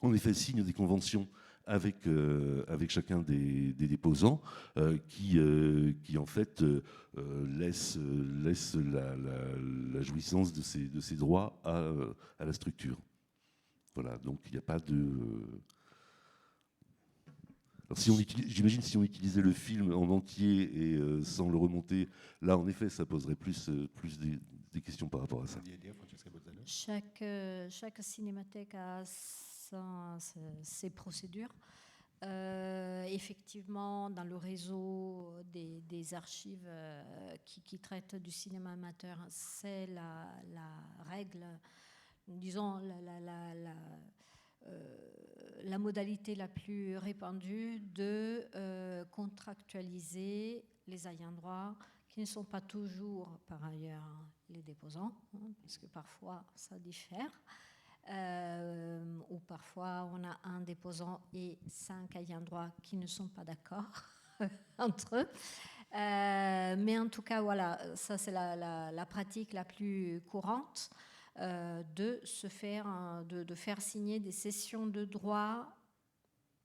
en effet, signe des conventions avec chacun des déposants qui en fait laisse la jouissance de ces droits à la structure. Voilà, donc il n'y a pas de... J'imagine si on utilisait le film en entier et sans le remonter, là en effet ça poserait plus des questions par rapport à ça. Chaque cinémathèque a ses procédures. Effectivement, dans le réseau des archives qui traitent du cinéma amateur, c'est la règle, disons, la modalité la plus répandue de contractualiser les ayants droit, qui ne sont pas toujours, par ailleurs, les déposants, parce que parfois ça diffère. Ou parfois on a un déposant et 5 ayants droit qui ne sont pas d'accord entre eux. Mais en tout cas, voilà, ça c'est la pratique la plus courante. De faire signer des cessions de droits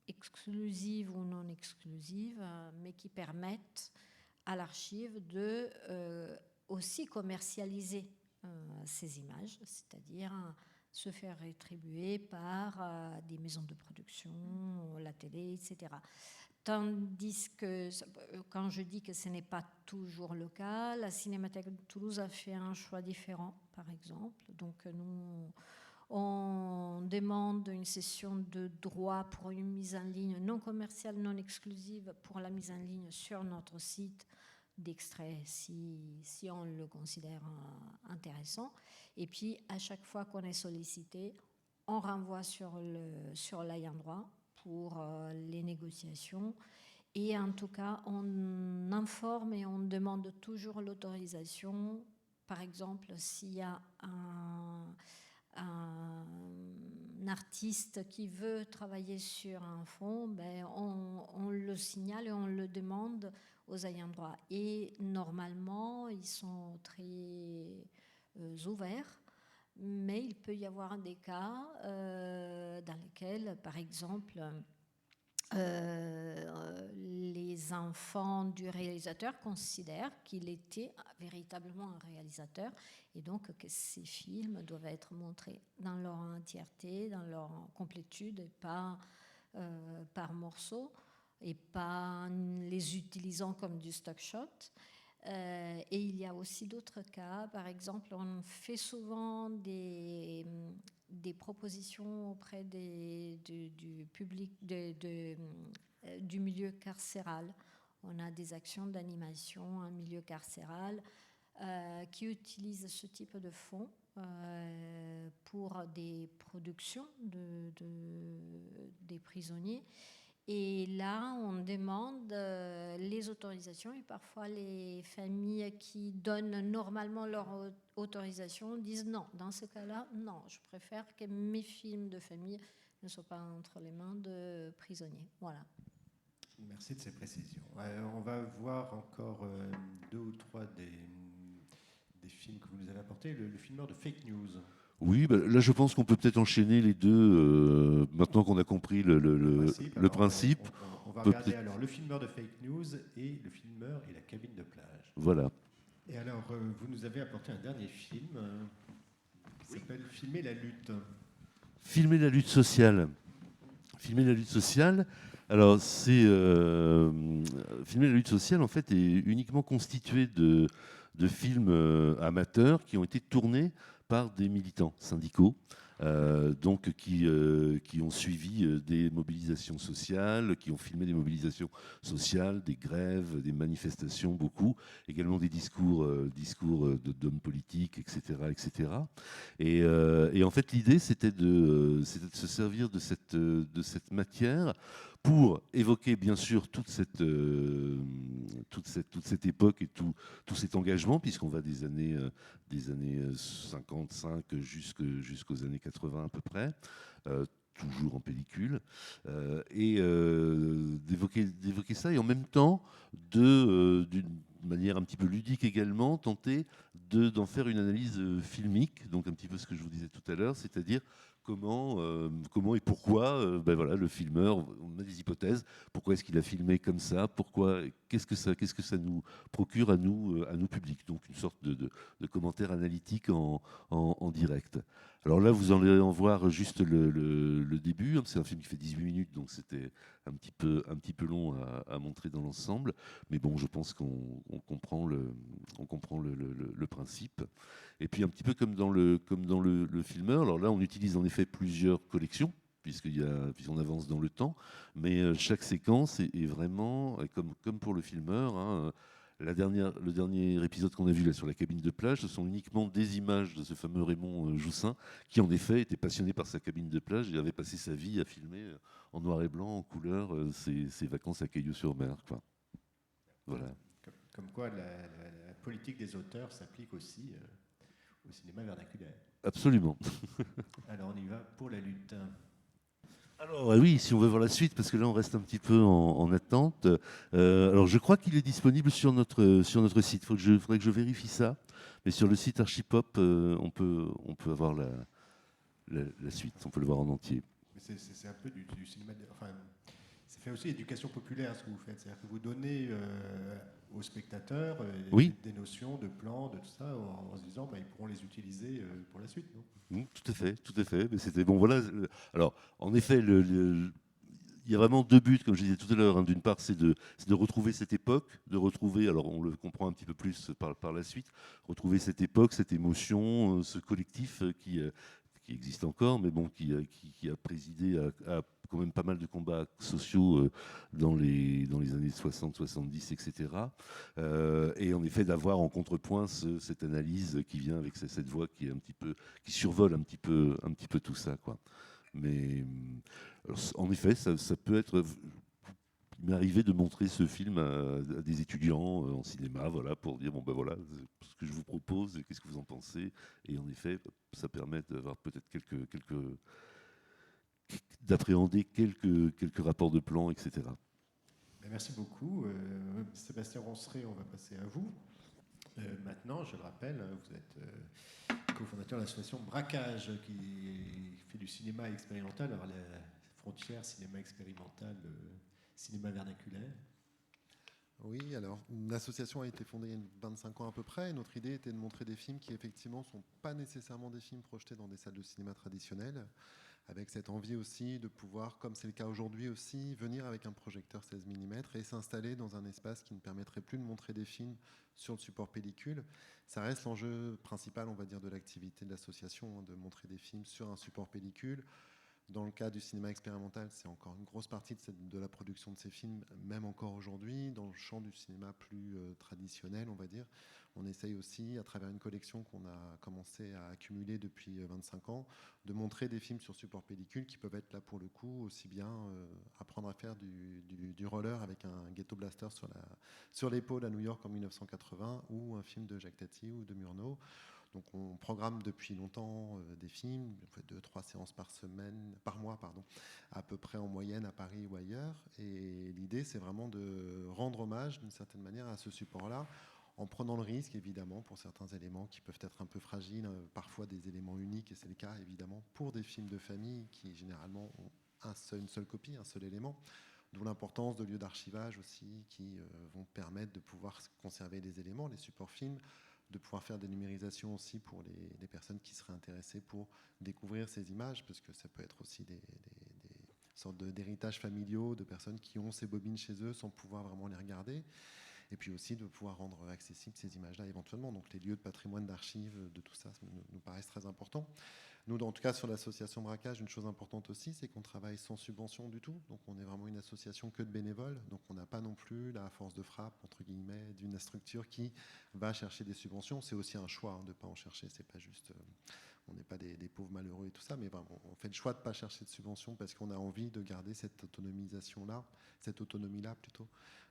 exclusives ou non exclusives, mais qui permettent à l'archive de aussi commercialiser ces images, c'est-à-dire se faire rétribuer par des maisons de production, la télé, etc. Tandis que, quand je dis que ce n'est pas toujours le cas, la Cinémathèque de Toulouse a fait un choix différent, par exemple. Donc nous, on demande une cession de droit pour une mise en ligne non commerciale, non exclusive, pour la mise en ligne sur notre site d'extrait, si on le considère intéressant. Et puis, à chaque fois qu'on est sollicité, on renvoie sur l'ayant droit pour les négociations. Et en tout cas, on informe et on demande toujours l'autorisation. Par exemple, s'il y a un artiste qui veut travailler sur un fond, ben on le signale et on le demande aux ayants droit. Et normalement, ils sont très ouverts. Mais il peut y avoir des cas dans lesquels, par exemple, les enfants du réalisateur considèrent qu'il était véritablement un réalisateur et donc que ces films doivent être montrés dans leur entièreté, dans leur complétude et pas par morceaux et pas les utilisant comme du stock shot. Et il y a aussi d'autres cas. Par exemple, on fait souvent des propositions auprès du public, du milieu carcéral. On a des actions d'animation en milieu carcéral qui utilisent ce type de fonds pour des productions des prisonniers. Et là, on demande les autorisations et parfois les familles qui donnent normalement leur autorisation disent non. Dans ce cas-là, non, je préfère que mes films de famille ne soient pas entre les mains de prisonniers. Voilà. Merci de ces précisions. On va voir encore 2 ou 3 des films que vous nous avez apportés. Le filmeur de fake news. Oui, là je pense qu'on peut peut-être enchaîner les deux, maintenant qu'on a compris le principe. On va regarder alors le filmeur de fake news et le filmeur et la cabine de plage. Voilà. Et alors, vous nous avez apporté un dernier film qui s'appelle Filmer la lutte. Filmer la lutte sociale. Filmer la lutte sociale. Alors, filmer la lutte sociale, en fait, est uniquement constitué de films amateurs qui ont été tournés par des militants syndicaux. Donc qui ont suivi des mobilisations sociales, qui ont filmé des mobilisations sociales, des grèves, des manifestations, beaucoup, également des discours d'hommes politiques, etc., etc. Et en fait, l'idée, c'était de se servir de cette matière pour évoquer bien sûr toute cette époque et tout cet engagement, puisqu'on va des années 55 jusqu'aux années 80 à peu près, toujours en pellicule, et d'évoquer ça, et en même temps, d'une manière un petit peu ludique également, tenter d'en faire une analyse filmique, donc un petit peu ce que je vous disais tout à l'heure, c'est-à-dire comment et pourquoi ben voilà, le filmeur, on a des hypothèses, pourquoi est-ce qu'il a filmé comme ça, qu'est-ce que ça nous procure à nous publics, donc une sorte de commentaire analytique en direct. Alors là, vous allez en voir juste le début, c'est un film qui fait 18 minutes, donc c'était un petit peu long à montrer dans l'ensemble, mais bon, je pense qu'on comprend le principe. Et puis un petit peu comme dans le filmeur, alors là on utilise en effet plusieurs collections, puisqu'on avance dans le temps, mais chaque séquence est vraiment, comme pour le filmeur, hein, le dernier épisode qu'on a vu là sur la cabine de plage, ce sont uniquement des images de ce fameux Raymond Joussin, qui en effet était passionné par sa cabine de plage et avait passé sa vie à filmer en noir et blanc, en couleur, ses vacances à Cailloux-sur-Mer, quoi. Voilà. Comme quoi la politique des auteurs s'applique aussi au cinéma vernaculaire. Absolument. Alors on y va pour la lutte. Alors oui, si on veut voir la suite, parce que là on reste un petit peu en attente. Alors je crois qu'il est disponible sur notre site. Faudrait que je vérifie ça. Mais sur le site Archipop, on peut avoir la suite. On peut le voir en entier. C'est un peu du cinéma. Enfin, ça fait aussi éducation populaire ce que vous faites. C'est-à-dire que vous donnez aux spectateurs oui. des notions de plans, de tout ça, en se disant ils pourront les utiliser pour la suite, non ? Tout à fait. Mais c'était bon, voilà. Alors, en effet, il y a vraiment deux buts, comme je disais tout à l'heure. Hein. D'une part, c'est de retrouver cette époque, de retrouver, alors on le comprend un petit peu plus par la suite, retrouver cette époque, cette émotion, ce collectif qui existe encore, mais bon, qui a présidé à quand même pas mal de combats sociaux dans les années 60, 70, etc. Et en effet, d'avoir en contrepoint cette analyse qui vient avec cette voix qui est qui survole un petit peu tout ça, quoi. Mais en effet, ça peut être. Il m'est arrivé de montrer ce film à des étudiants en cinéma, voilà, pour dire bon ben voilà ce que je vous propose, qu'est-ce que vous en pensez. Et en effet, ça permet d'avoir peut-être d'appréhender quelques rapports de plan, etc. Merci beaucoup, Sébastien Ronceret. On va passer à vous. Maintenant, je le rappelle, vous êtes cofondateur de l'association Braquage qui fait du cinéma expérimental. Alors la frontière cinéma expérimental. Cinéma vernaculaire. Oui, alors l'association a été fondée il y a 25 ans à peu près. Et notre idée était de montrer des films qui effectivement ne sont pas nécessairement des films projetés dans des salles de cinéma traditionnelles, avec cette envie aussi de pouvoir, comme c'est le cas aujourd'hui aussi, venir avec un projecteur 16 mm et s'installer dans un espace qui ne permettrait plus de montrer des films sur le support pellicule. Ça reste l'enjeu principal, on va dire, de l'activité de l'association, de montrer des films sur un support pellicule. Dans le cas du cinéma expérimental, c'est encore une grosse partie de la production de ces films, même encore aujourd'hui. Dans le champ du cinéma plus traditionnel, on va dire, on essaye aussi, à travers une collection qu'on a commencé à accumuler depuis 25 ans, de montrer des films sur support pellicule qui peuvent être là pour le coup, aussi bien apprendre à faire du roller avec un ghetto blaster sur l'épaule à New York en 1980, ou un film de Jacques Tati ou de Murnau. Donc on programme depuis longtemps des films, on fait 2-3 séances par mois, à peu près en moyenne à Paris ou ailleurs. Et l'idée, c'est vraiment de rendre hommage d'une certaine manière à ce support-là, en prenant le risque, évidemment, pour certains éléments qui peuvent être un peu fragiles, parfois des éléments uniques, et c'est le cas, évidemment, pour des films de famille qui, généralement, ont une seule copie, un seul élément. D'où l'importance de lieux d'archivage aussi qui vont permettre de pouvoir conserver les éléments, les supports films, de pouvoir faire des numérisations aussi pour les personnes qui seraient intéressées pour découvrir ces images, parce que ça peut être aussi des sortes d'héritages familiaux, de personnes qui ont ces bobines chez eux sans pouvoir vraiment les regarder. Et puis aussi de pouvoir rendre accessibles ces images-là éventuellement. Donc les lieux de patrimoine, d'archives, de tout ça nous paraissent très importants. Nous, en tout cas, sur l'association Braquage, une chose importante aussi, c'est qu'on travaille sans subvention du tout. Donc on est vraiment une association que de bénévoles. Donc on n'a pas non plus la force de frappe, entre guillemets, d'une structure qui va chercher des subventions. C'est aussi un choix de ne pas en chercher. C'est pas juste... on n'est pas des pauvres malheureux et tout ça, mais vraiment, on fait le choix de ne pas chercher de subventions parce qu'on a envie de garder cette autonomisation-là, cette autonomie-là plutôt,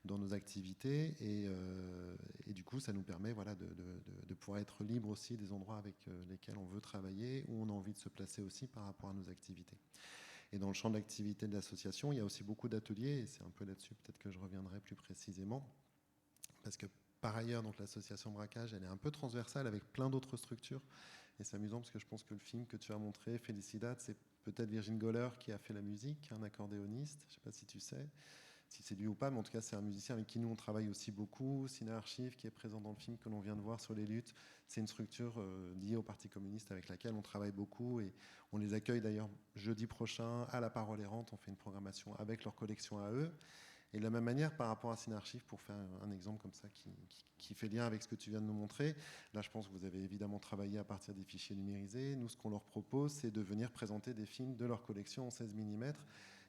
dans nos activités. Et du coup, ça nous permet de pouvoir être libre aussi des endroits avec lesquels on veut travailler, où on a envie de se placer aussi par rapport à nos activités. Et dans le champ d'activité de l'association, il y a aussi beaucoup d'ateliers, et c'est un peu là-dessus peut-être que je reviendrai plus précisément, parce que par ailleurs, donc, l'association Braquage, elle est un peu transversale avec plein d'autres structures. Et c'est amusant parce que je pense que le film que tu as montré, Felicidad, c'est peut-être Virgin Goller qui a fait la musique, un accordéoniste. Je ne sais pas si tu sais, si c'est lui ou pas, mais en tout cas, c'est un musicien avec qui nous, on travaille aussi beaucoup. Ciné Archive, qui est présent dans le film que l'on vient de voir sur les luttes, c'est une structure liée au Parti communiste avec laquelle on travaille beaucoup. Et on les accueille d'ailleurs jeudi prochain à La Parole Errante. On fait une programmation avec leur collection à eux. Et de la même manière, par rapport à Ciné Archive, pour faire un exemple comme ça qui fait lien avec ce que tu viens de nous montrer, là je pense que vous avez évidemment travaillé à partir des fichiers numérisés. Nous, ce qu'on leur propose, c'est de venir présenter des films de leur collection en 16 mm.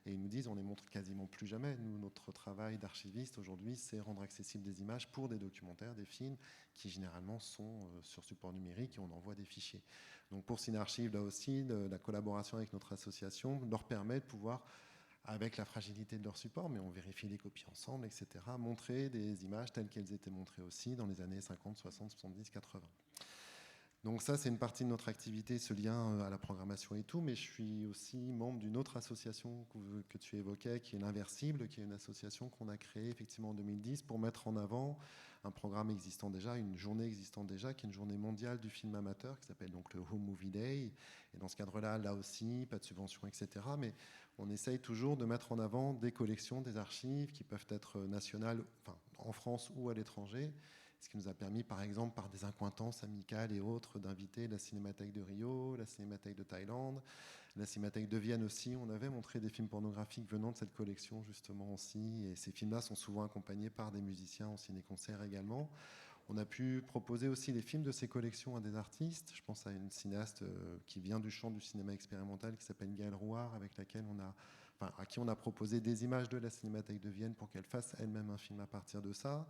Et ils nous disent, on les montre quasiment plus jamais. Nous, notre travail d'archiviste aujourd'hui, c'est rendre accessibles des images pour des documentaires, des films, qui généralement sont sur support numérique et on envoie des fichiers. Donc pour Ciné Archive, là aussi, la collaboration avec notre association leur permet de pouvoir, avec la fragilité de leur support, mais on vérifie les copies ensemble, etc., montrer des images telles qu'elles étaient montrées aussi dans les années 50, 60, 70, 80. Donc ça, c'est une partie de notre activité, ce lien à la programmation et tout, mais je suis aussi membre d'une autre association que tu évoquais, qui est l'Inversible, qui est une association qu'on a créée effectivement en 2010 pour mettre en avant un programme existant déjà, une journée existante déjà, qui est une journée mondiale du film amateur, qui s'appelle donc le Home Movie Day. Et dans ce cadre-là, là aussi, pas de subvention, etc., mais on essaye toujours de mettre en avant des collections, des archives qui peuvent être nationales, enfin, en France ou à l'étranger, ce qui nous a permis, par exemple, par des accointances amicales et autres, d'inviter la Cinémathèque de Rio, la Cinémathèque de Thaïlande, la Cinémathèque de Vienne aussi. On avait montré des films pornographiques venant de cette collection, justement, aussi. Et ces films-là sont souvent accompagnés par des musiciens en ciné-concert également. On a pu proposer aussi les films de ces collections à des artistes. Je pense à une cinéaste qui vient du champ du cinéma expérimental, qui s'appelle Gaëlle Rouard, avec laquelle à qui on a proposé des images de la Cinémathèque de Vienne pour qu'elle fasse elle-même un film à partir de ça.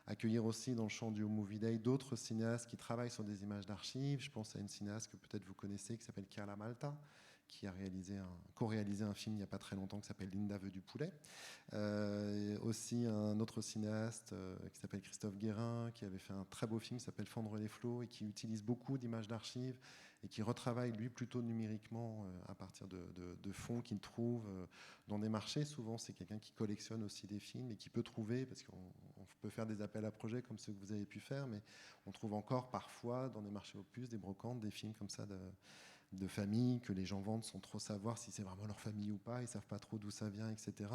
Accueillir aussi dans le champ du Home Movie Day d'autres cinéastes qui travaillent sur des images d'archives. Je pense à une cinéaste que peut-être vous connaissez qui s'appelle Carla Malta, qui a co-réalisé un film il n'y a pas très longtemps qui s'appelle Linda veut du poulet. Aussi un autre cinéaste qui s'appelle Christophe Guérin, qui avait fait un très beau film qui s'appelle Fendre les flots et qui utilise beaucoup d'images d'archives et qui retravaille lui plutôt numériquement à partir de fonds qu'il trouve dans des marchés. Souvent, c'est quelqu'un qui collectionne aussi des films et qui peut trouver, parce qu'on peut faire des appels à projets comme ceux que vous avez pu faire, mais on trouve encore parfois dans des marchés opus, des brocantes, des films comme ça de famille que les gens vendent sans trop savoir si c'est vraiment leur famille ou pas, ils ne savent pas trop d'où ça vient, etc.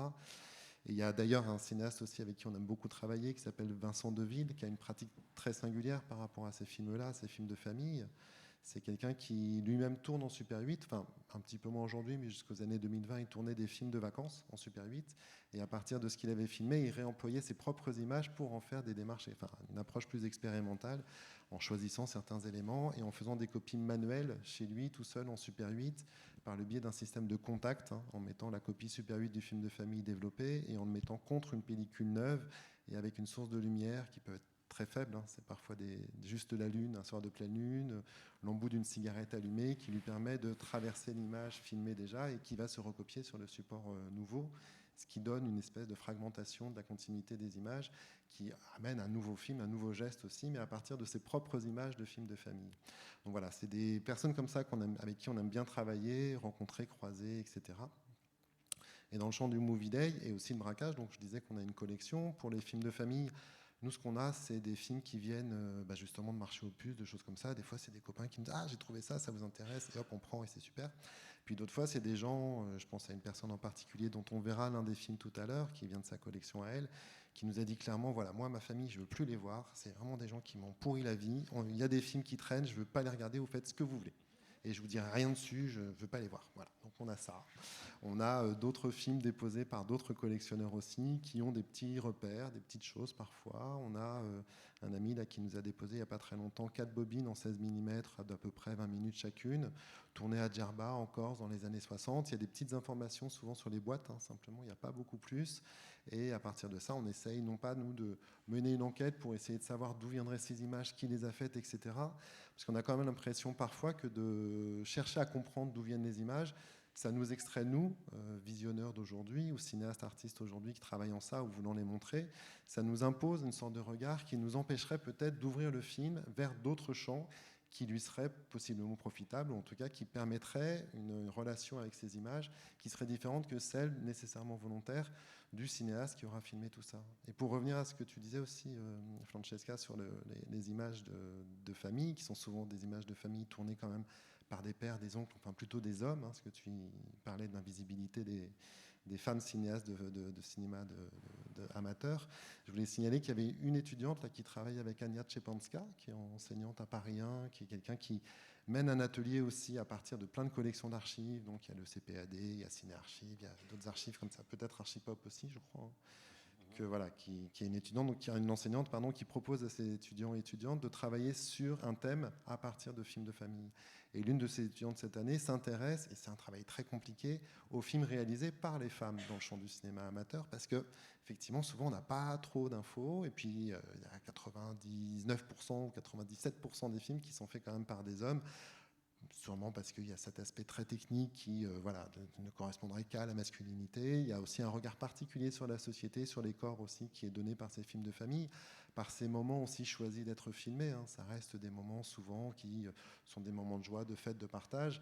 Et il y a d'ailleurs un cinéaste aussi avec qui on aime beaucoup travailler qui s'appelle Vincent Deville, qui a une pratique très singulière par rapport à ces films-là, ces films de famille. C'est quelqu'un qui lui-même tourne en Super 8, enfin un petit peu moins aujourd'hui, mais jusqu'aux années 2020, il tournait des films de vacances en Super 8. Et à partir de ce qu'il avait filmé, il réemployait ses propres images pour en faire des démarches, enfin une approche plus expérimentale, en choisissant certains éléments et en faisant des copies manuelles chez lui, tout seul en Super 8, par le biais d'un système de contact, en mettant la copie Super 8 du film de famille développé et en le mettant contre une pellicule neuve et avec une source de lumière qui peut être très faible, c'est parfois juste de la lune, un soir de pleine lune, l'embout d'une cigarette allumée qui lui permet de traverser l'image filmée déjà et qui va se recopier sur le support nouveau, ce qui donne une espèce de fragmentation de la continuité des images qui amène un nouveau film, un nouveau geste aussi, mais à partir de ses propres images de films de famille. Donc voilà, c'est des personnes comme ça avec qui on aime bien travailler, rencontrer, croiser, etc. Et dans le champ du Movie Day et aussi le braquage, donc je disais qu'on a une collection pour les films de famille. Nous, ce qu'on a, c'est des films qui viennent justement de marché aux puces, de choses comme ça. Des fois, c'est des copains qui me disent « Ah, j'ai trouvé ça, ça vous intéresse ?» Et hop, on prend et c'est super. Puis d'autres fois, c'est des gens, je pense à une personne en particulier dont on verra l'un des films tout à l'heure, qui vient de sa collection à elle, qui nous a dit clairement « Voilà, moi, ma famille, je ne veux plus les voir. C'est vraiment des gens qui m'ont pourri la vie. Il y a des films qui traînent, je ne veux pas les regarder, vous faites ce que vous voulez. Et je vous dirai rien dessus, je ne veux pas les voir. » Voilà, donc on a ça. On a d'autres films déposés par d'autres collectionneurs aussi, qui ont des petits repères, des petites choses parfois. On a un ami là, qui nous a déposé il n'y a pas très longtemps 4 bobines en 16 mm d'à peu près 20 minutes chacune, tournées à Djerba en Corse dans les années 60. Il y a des petites informations souvent sur les boîtes, simplement, il n'y a pas beaucoup plus. Et à partir de ça, on essaye non pas, nous, de mener une enquête pour essayer de savoir d'où viendraient ces images, qui les a faites, etc. Parce qu'on a quand même l'impression parfois que de chercher à comprendre d'où viennent les images, ça nous extrait, nous, visionneurs d'aujourd'hui, ou cinéastes, artistes aujourd'hui qui travaillent en ça ou voulant les montrer, ça nous impose une sorte de regard qui nous empêcherait peut-être d'ouvrir le film vers d'autres champs qui lui seraient possiblement profitables, ou en tout cas qui permettraient une relation avec ces images qui serait différente que celle nécessairement volontaire du cinéaste qui aura filmé tout ça. Et pour revenir à ce que tu disais aussi, Francesca, sur les images de famille, qui sont souvent des images de famille tournées quand même par des pères, des oncles, enfin plutôt des hommes, parce que tu parlais de l'invisibilité des femmes cinéastes de cinéma amateurs. Je voulais signaler qu'il y avait une étudiante là, qui travaille avec Ania Czepanska, qui est enseignante à Paris 1, qui est quelqu'un qui mène un atelier aussi à partir de plein de collections d'archives. Donc il y a le CPAD, il y a Ciné-Archives, il y a d'autres archives comme ça, peut-être Archipop aussi, je crois. Voilà, qui est une étudiante, donc qui est une enseignante, pardon, qui propose à ses étudiants et étudiantes de travailler sur un thème à partir de films de famille. Et l'une de ces étudiantes cette année s'intéresse, et c'est un travail très compliqué, aux films réalisés par les femmes dans le champ du cinéma amateur, parce que effectivement, souvent, on n'a pas trop d'infos, et puis il y a 99% ou 97% des films qui sont faits quand même par des hommes. Sûrement parce qu'il y a cet aspect très technique qui ne correspondrait qu'à la masculinité. Il y a aussi un regard particulier sur la société, sur les corps aussi, qui est donné par ces films de famille, par ces moments aussi choisis d'être filmés. Ça reste des moments souvent qui sont des moments de joie, de fête, de partage,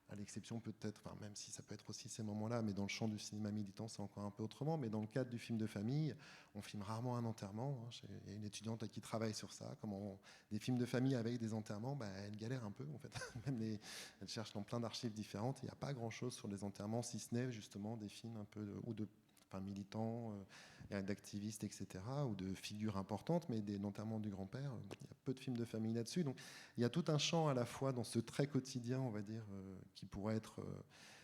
à l'exception peut-être, même si ça peut être aussi ces moments-là, mais dans le champ du cinéma militant, c'est encore un peu autrement. Mais dans le cadre du film de famille, on filme rarement un enterrement. Il y a une étudiante qui travaille sur ça. Des films de famille avec des enterrements, elle galère un peu, en fait. Elle cherche dans plein d'archives différentes. Il n'y a pas grand-chose sur les enterrements, si ce n'est justement des films un peu militants, d'activistes, etc., ou de figures importantes, mais l'enterrement du grand-père, il y a peu de films de famille là-dessus. Donc il y a tout un champ à la fois dans ce trait quotidien, on va dire, qui pourrait être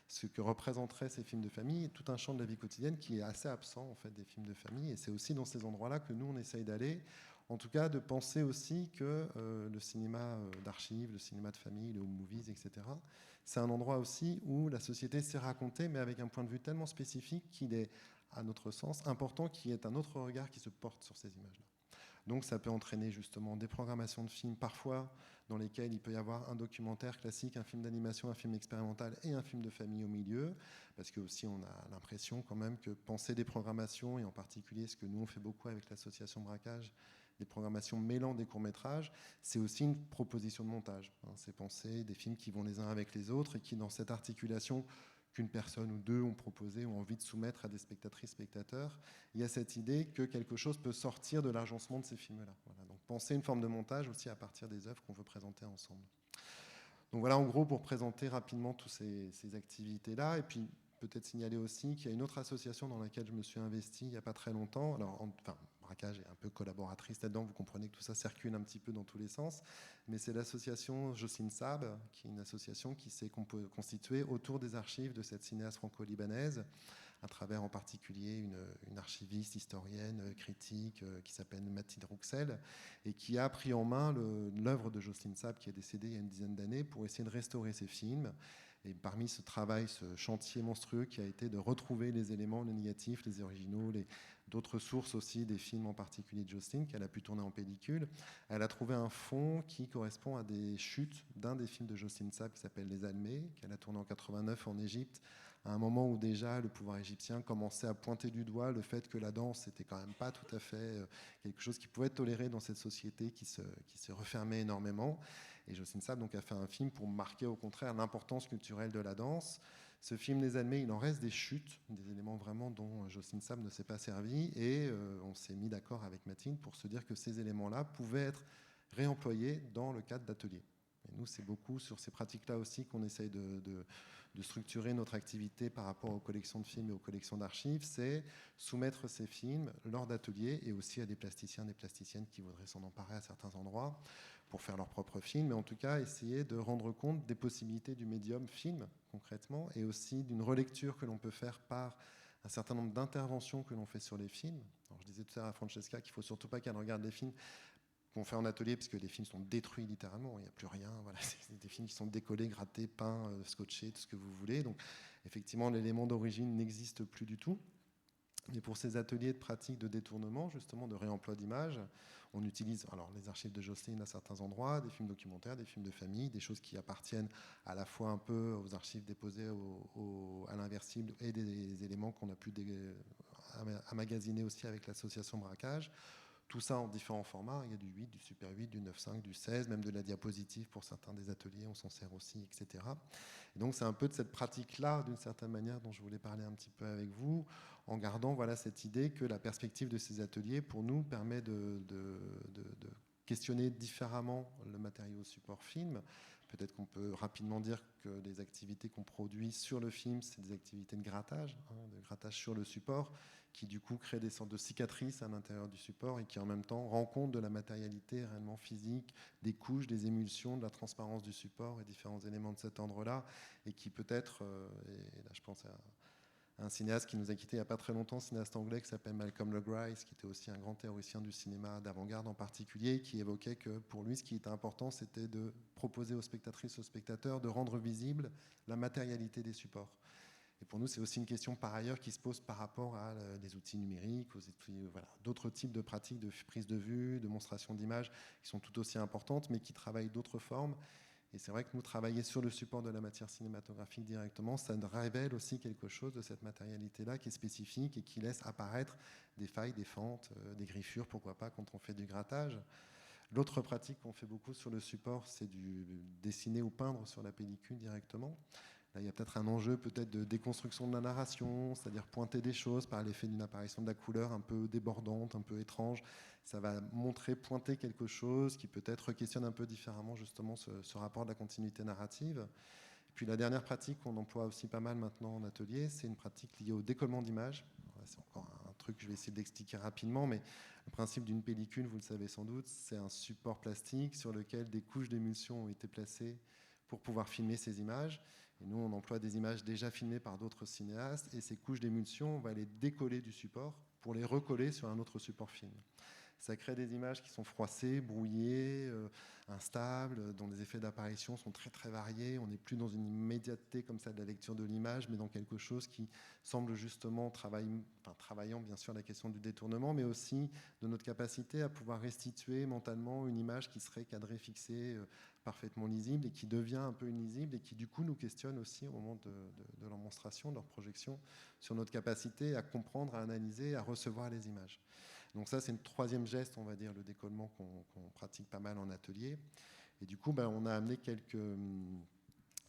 ce que représenteraient ces films de famille, et tout un champ de la vie quotidienne qui est assez absent en fait des films de famille. Et c'est aussi dans ces endroits-là que nous, on essaye d'aller, en tout cas de penser aussi que le cinéma d'archives, le cinéma de famille, les home movies, etc., c'est un endroit aussi où la société s'est racontée, mais avec un point de vue tellement spécifique qu'il est, à notre sens, important qu'il y ait un autre regard qui se porte sur ces images-là. Donc ça peut entraîner justement des programmations de films, parfois dans lesquelles il peut y avoir un documentaire classique, un film d'animation, un film expérimental et un film de famille au milieu, parce que aussi on a l'impression quand même que penser des programmations, et en particulier ce que nous on fait beaucoup avec l'association Braquage, des programmations mêlant des courts-métrages, c'est aussi une proposition de montage. C'est penser des films qui vont les uns avec les autres et qui, dans cette articulation qu'une personne ou deux ont proposé ou envie de soumettre à des spectatrices, spectateurs, il y a cette idée que quelque chose peut sortir de l'agencement de ces films-là. Voilà, donc penser une forme de montage aussi à partir des œuvres qu'on veut présenter ensemble. Donc voilà, en gros, pour présenter rapidement toutes ces activités-là, et puis peut-être signaler aussi qu'il y a une autre association dans laquelle je me suis investi il n'y a pas très longtemps. Alors, Braquage est un peu collaboratrice là-dedans, vous comprenez que tout ça circule un petit peu dans tous les sens, mais c'est l'association Jocelyne Saab, qui est une association qui s'est constituée autour des archives de cette cinéaste franco-libanaise, à travers en particulier une archiviste, historienne, critique, qui s'appelle Mathilde Rouxel, et qui a pris en main l'œuvre de Jocelyne Saab, qui est décédée il y a une dizaine d'années, pour essayer de restaurer ses films. Et parmi ce travail, ce chantier monstrueux qui a été de retrouver les éléments, les négatifs, les originaux, d'autres sources aussi, des films en particulier de Jocelyne, qu'elle a pu tourner en pellicule, elle a trouvé un fond qui correspond à des chutes d'un des films de Jocelyne Saab qui s'appelle Les Almés, qu'elle a tourné en 89 en Égypte, à un moment où déjà le pouvoir égyptien commençait à pointer du doigt le fait que la danse n'était quand même pas tout à fait quelque chose qui pouvait être toléré dans cette société qui se refermait énormément. Et Jocelyne Saab donc, a fait un film pour marquer au contraire l'importance culturelle de la danse. Ce film Les Almés, il en reste des chutes, des éléments vraiment dont Jocelyne Sam ne s'est pas servie, et on s'est mis d'accord avec Mathilde pour se dire que ces éléments-là pouvaient être réemployés dans le cadre d'ateliers. Et nous, c'est beaucoup sur ces pratiques-là aussi qu'on essaye de structurer notre activité par rapport aux collections de films et aux collections d'archives, c'est soumettre ces films lors d'ateliers et aussi à des plasticiens, des plasticiennes qui voudraient s'en emparer à certains endroits pour faire leurs propres films, mais en tout cas essayer de rendre compte des possibilités du médium film concrètement et aussi d'une relecture que l'on peut faire par un certain nombre d'interventions que l'on fait sur les films. Alors, je disais tout à l'heure à Francesca qu'il ne faut surtout pas qu'elle regarde les films qu'on fait en atelier, parce que les films sont détruits littéralement, il n'y a plus rien, voilà, c'est des films qui sont décollés, grattés, peints, scotchés, tout ce que vous voulez. Donc effectivement, l'élément d'origine n'existe plus du tout. Mais pour ces ateliers de pratique de détournement, justement de réemploi d'images, on utilise alors les archives de Jocelyne à certains endroits, des films documentaires, des films de famille, des choses qui appartiennent à la fois un peu aux archives déposées à l'Inversible et des éléments qu'on a pu emmagasiner aussi avec l'association Braquage. Tout ça en différents formats, il y a du 8, du Super 8, du 9.5, du 16, même de la diapositive pour certains des ateliers, on s'en sert aussi, etc. Et donc c'est un peu de cette pratique-là, d'une certaine manière, dont je voulais parler un petit peu avec vous, en gardant voilà, cette idée que la perspective de ces ateliers, pour nous, permet de questionner différemment le matériau support film. Peut-être qu'on peut rapidement dire que les activités qu'on produit sur le film, c'est des activités de grattage sur le support, qui du coup créent des sortes de cicatrices à l'intérieur du support et qui en même temps rendent compte de la matérialité réellement physique, des couches, des émulsions, de la transparence du support et différents éléments de cet ordre-là, et qui peut-être, et là je pense à un cinéaste qui nous a quittés il n'y a pas très longtemps, un cinéaste anglais qui s'appelle Malcolm LeGrice, qui était aussi un grand théoricien du cinéma d'avant-garde en particulier, qui évoquait que pour lui, ce qui était important, c'était de proposer aux spectatrices, aux spectateurs, de rendre visible la matérialité des supports. Et pour nous, c'est aussi une question par ailleurs qui se pose par rapport à des outils numériques, aux outils, voilà, d'autres types de pratiques de prise de vue, de monstration d'images qui sont tout aussi importantes, mais qui travaillent d'autres formes. Et c'est vrai que nous, travailler sur le support de la matière cinématographique directement, ça révèle aussi quelque chose de cette matérialité-là qui est spécifique et qui laisse apparaître des failles, des fentes, des griffures, pourquoi pas, quand on fait du grattage. L'autre pratique qu'on fait beaucoup sur le support, c'est du dessiner ou peindre sur la pellicule directement. Là, il y a peut-être un enjeu de déconstruction de la narration, c'est-à-dire pointer des choses par l'effet d'une apparition de la couleur un peu débordante, un peu étrange. Ça va montrer, pointer quelque chose qui peut-être questionne un peu différemment justement ce rapport de la continuité narrative. Et puis la dernière pratique qu'on emploie aussi pas mal maintenant en atelier, c'est une pratique liée au décollement d'images. C'est encore un truc que je vais essayer d'expliquer rapidement, mais le principe d'une pellicule, vous le savez sans doute, c'est un support plastique sur lequel des couches d'émulsion ont été placées pour pouvoir filmer ces images. Et nous, on emploie des images déjà filmées par d'autres cinéastes, et ces couches d'émulsion, on va les décoller du support pour les recoller sur un autre support film. Ça crée des images qui sont froissées, brouillées, instables, dont les effets d'apparition sont très très variés. On n'est plus dans une immédiateté comme ça de la lecture de l'image, mais dans quelque chose qui semble justement travaillant bien sûr la question du détournement, mais aussi de notre capacité à pouvoir restituer mentalement une image qui serait cadrée, fixée, parfaitement lisible, et qui devient un peu illisible, et qui du coup nous questionne aussi au moment de leur monstration, de leur projection, sur notre capacité à comprendre, à analyser, à recevoir les images. Donc ça, c'est le troisième geste, on va dire, le décollement qu'on pratique pas mal en atelier. Et du coup, on a amené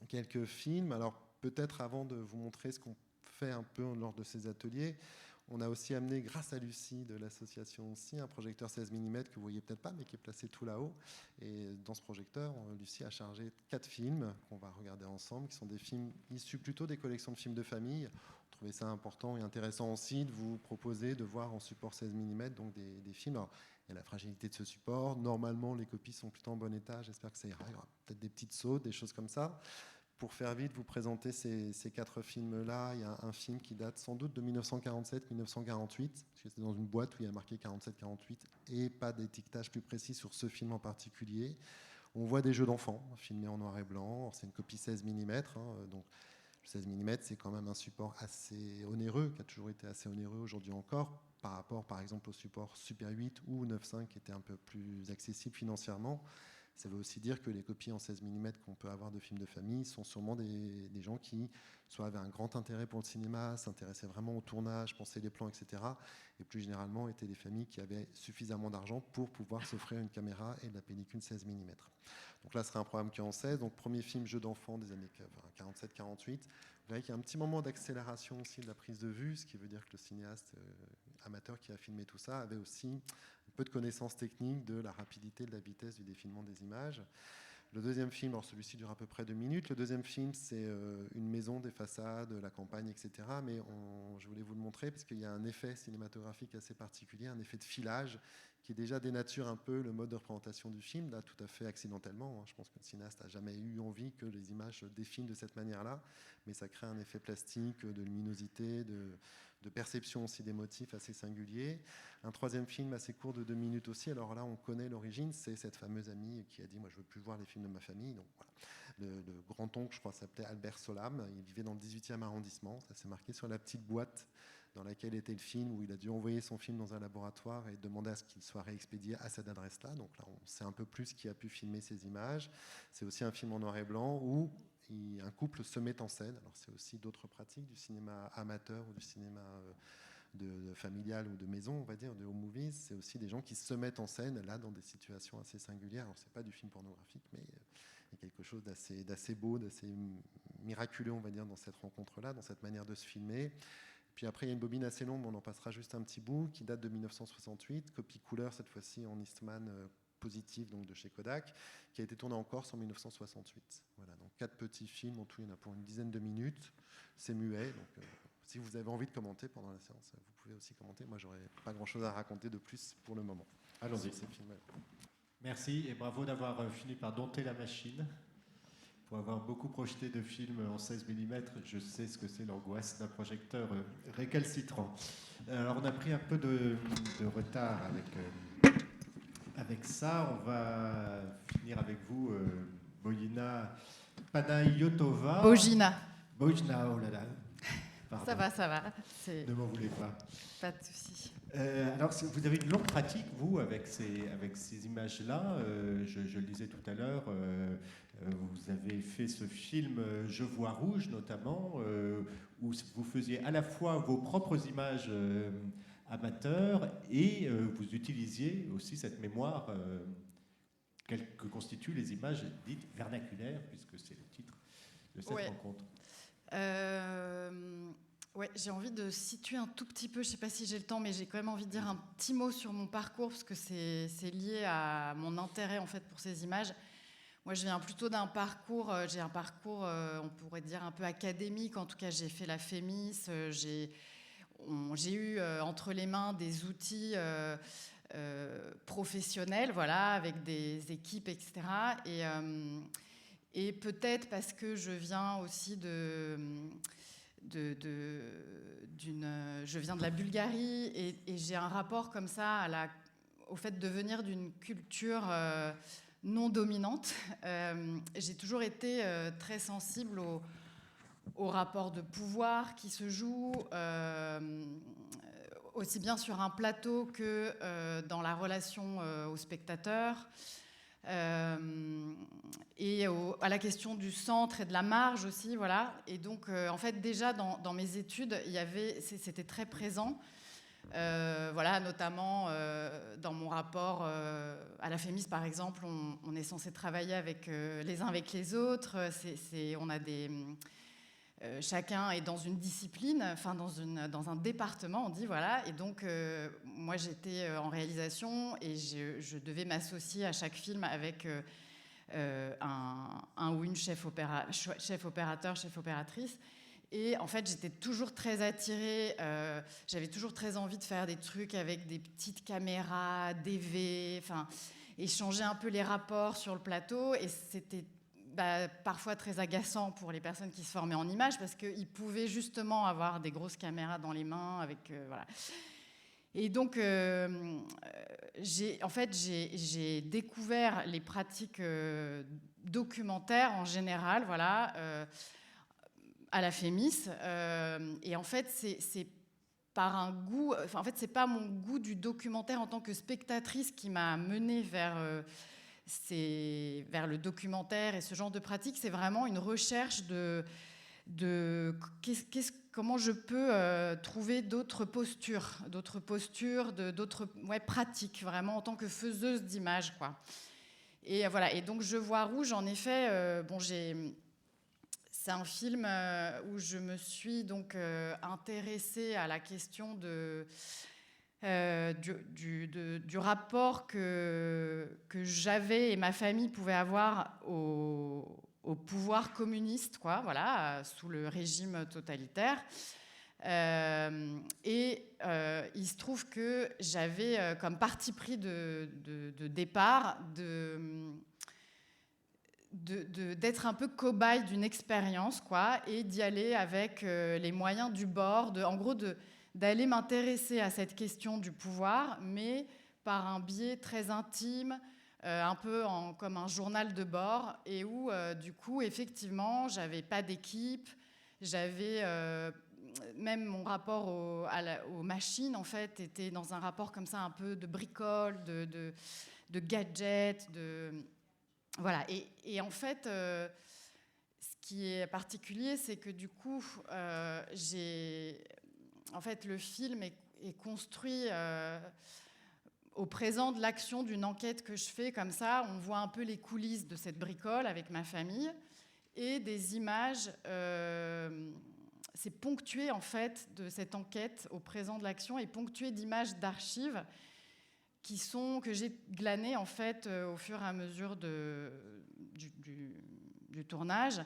quelques films. Alors peut-être avant de vous montrer ce qu'on fait un peu lors de ces ateliers, on a aussi amené, grâce à Lucie de l'association aussi, un projecteur 16 mm que vous voyez peut-être pas, mais qui est placé tout là-haut. Et dans ce projecteur, Lucie a chargé 4 films qu'on va regarder ensemble, qui sont des films issus plutôt des collections de films de famille. On trouvait ça important et intéressant aussi de vous proposer de voir en support 16 mm donc des films. Alors, il y a la fragilité de ce support. Normalement, les copies sont plutôt en bon état. J'espère que ça ira. Il y aura peut-être des petites sautes, des choses comme ça. Pour faire vite, vous présenter ces 4 films-là, il y a un film qui date sans doute de 1947-1948, parce que c'est dans une boîte où il y a marqué 47-48 et pas d'étiquetage plus précis sur ce film en particulier. On voit des jeux d'enfants filmés en noir et blanc. C'est une copie 16 mm, donc le 16 mm, c'est quand même un support assez onéreux, qui a toujours été assez onéreux aujourd'hui encore, par rapport par exemple au support Super 8 ou 9.5 qui était un peu plus accessible financièrement. Ça veut aussi dire que les copies en 16 mm qu'on peut avoir de films de famille sont sûrement des gens qui soit avaient un grand intérêt pour le cinéma, s'intéressaient vraiment au tournage, pensaient les plans, etc. Et plus généralement étaient des familles qui avaient suffisamment d'argent pour pouvoir s'offrir une caméra et de la pellicule 16 mm. Donc là, ce serait un programme qui est en 16. Donc premier film jeu d'enfant des années 47-48. Vous verrez qu'il y a un petit moment d'accélération aussi de la prise de vue, ce qui veut dire que le cinéaste amateur qui a filmé tout ça avait aussi un peu de connaissances techniques de la rapidité, de la vitesse du défilement des images. Le deuxième film, alors celui-ci dure à peu près 2 minutes. Le deuxième film, c'est une maison, des façades, la campagne, etc. Mais je voulais vous le montrer parce qu'il y a un effet cinématographique assez particulier, un effet de filage qui déjà dénature un peu le mode de représentation du film, là tout à fait accidentellement. Je pense que le cinéaste n'a jamais eu envie que les images se défilent de cette manière-là, mais ça crée un effet plastique, de luminosité, de perception aussi des motifs assez singuliers. Un troisième film assez court de 2 minutes aussi. Alors là, on connaît l'origine, c'est cette fameuse amie qui a dit « Moi, je ne veux plus voir les films de ma famille ». Donc voilà. Le grand-oncle, je crois, s'appelait Albert Solam. Il vivait dans le 18e arrondissement. Ça s'est marqué sur la petite boîte dans laquelle était le film, où il a dû envoyer son film dans un laboratoire et demander à ce qu'il soit réexpédié à cette adresse-là. Donc là, on sait un peu plus qui a pu filmer ces images. C'est aussi un film en noir et blanc où un couple se met en scène. Alors c'est aussi d'autres pratiques du cinéma amateur ou du cinéma de familial ou de maison, on va dire, de home movies. C'est aussi des gens qui se mettent en scène là dans des situations assez singulières. Alors c'est pas du film pornographique, mais il y a quelque chose d'assez beau, d'assez miraculeux, on va dire, dans cette rencontre-là, dans cette manière de se filmer. Puis après, il y a une bobine assez longue, mais on en passera juste un petit bout, qui date de 1968, copie couleur cette fois-ci en Eastman positive, donc de chez Kodak, qui a été tourné en Corse en 1968. Voilà, donc 4 petits films, en tout il y en a pour une dizaine de minutes, c'est muet, donc si vous avez envie de commenter pendant la séance, vous pouvez aussi commenter. Moi, j'aurais pas grand-chose à raconter de plus pour le moment. Allons-y. Merci et bravo d'avoir fini par dompter la machine. Pour avoir beaucoup projeté de films en 16 mm, je sais ce que c'est l'angoisse d'un projecteur récalcitrant. Alors on a pris un peu de retard avec ça. On va finir avec vous, Bojina Panayotova. Bojina, oh là là. Pardon. ça va. Ne m'en voulez pas. Pas de souci. Alors, vous avez une longue pratique, vous, avec ces images-là. Je le disais tout à l'heure, vous avez fait ce film « Je vois rouge », notamment, où vous faisiez à la fois vos propres images amateurs et vous utilisiez aussi cette mémoire que constituent les images dites vernaculaires, puisque c'est le titre de cette rencontre. Ouais, j'ai envie de situer un tout petit peu, je ne sais pas si j'ai le temps, mais j'ai quand même envie de dire un petit mot sur mon parcours, parce que c'est lié à mon intérêt en fait, pour ces images. Moi, je viens plutôt d'un parcours, j'ai un parcours, on pourrait dire, un peu académique. En tout cas, j'ai fait la FEMIS, j'ai eu entre les mains des outils professionnels, voilà, avec des équipes, etc. Et peut-être parce que je viens aussi je viens de la Bulgarie et j'ai un rapport comme ça au fait de venir d'une culture non dominante. J'ai toujours été très sensible au rapport de pouvoir qui se joue aussi bien sur un plateau que dans la relation aux spectateurs. Et à la question du centre et de la marge aussi, voilà. Et donc, en fait, déjà dans mes études, c'était très présent. Voilà, notamment dans mon rapport à la FEMIS, par exemple, on est censé travailler les uns avec les autres. On a chacun est dans une discipline, enfin dans un département, on dit, voilà. Et donc, moi, j'étais en réalisation et je devais m'associer à chaque film avec un ou une chef opérateur, chef opératrice. Et en fait, j'étais toujours très attirée, j'avais toujours très envie de faire des trucs avec des petites caméras, DV, enfin, échanger un peu les rapports sur le plateau. Et c'était parfois très agaçant pour les personnes qui se formaient en images parce qu'ils pouvaient justement avoir des grosses caméras dans les mains avec voilà. Et donc j'ai découvert les pratiques documentaires en général, voilà, à la FEMIS. Et en fait c'est par un goût, enfin en fait c'est pas mon goût du documentaire en tant que spectatrice qui m'a menée vers c'est vers le documentaire et ce genre de pratique, c'est vraiment une recherche de comment je peux trouver d'autres postures, d'autres pratiques, vraiment en tant que faiseuse d'images, quoi. Et voilà. Et donc Je vois rouge, en effet, c'est un film où je me suis donc intéressée à la question du rapport que j'avais et ma famille pouvait avoir au pouvoir communiste, quoi, voilà, sous le régime totalitaire. Il se trouve que j'avais comme parti pris de départ d'être un peu cobaye d'une expérience, quoi, et d'y aller avec les moyens du bord, en gros d'aller m'intéresser à cette question du pouvoir, mais par un biais très intime, un peu comme un journal de bord, et où, du coup, effectivement, j'avais pas d'équipe, j'avais... même mon rapport aux machines, en fait, était dans un rapport comme ça, un peu de bricole, de gadgets, voilà. Et en fait, ce qui est particulier, c'est que du coup, en fait, le film est construit au présent de l'action d'une enquête que je fais comme ça. On voit un peu les coulisses de cette bricole avec ma famille et des images. C'est ponctué, en fait, de cette enquête au présent de l'action et ponctué d'images d'archives que j'ai glanées, en fait, au fur et à mesure du tournage,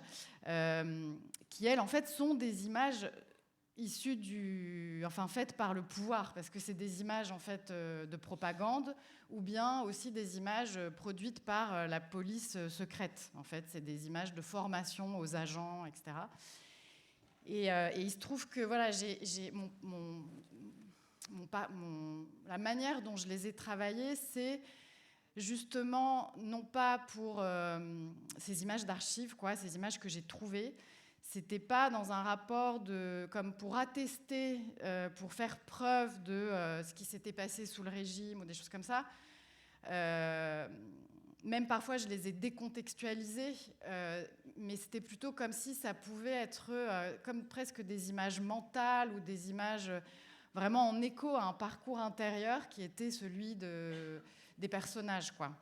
qui, elles, en fait, sont des images issues faites par le pouvoir, parce que c'est des images, en fait, de propagande, ou bien aussi des images produites par la police secrète. En fait, c'est des images de formation aux agents, etc. Et il se trouve que voilà, la manière dont je les ai travaillées, c'est justement non pas pour ces images d'archives, quoi, ces images que j'ai trouvées. C'était pas dans un rapport comme pour attester, pour faire preuve de ce qui s'était passé sous le régime ou des choses comme ça. Même parfois, je les ai décontextualisées, mais c'était plutôt comme si ça pouvait être comme presque des images mentales ou des images vraiment en écho à un parcours intérieur qui était celui des personnages, quoi.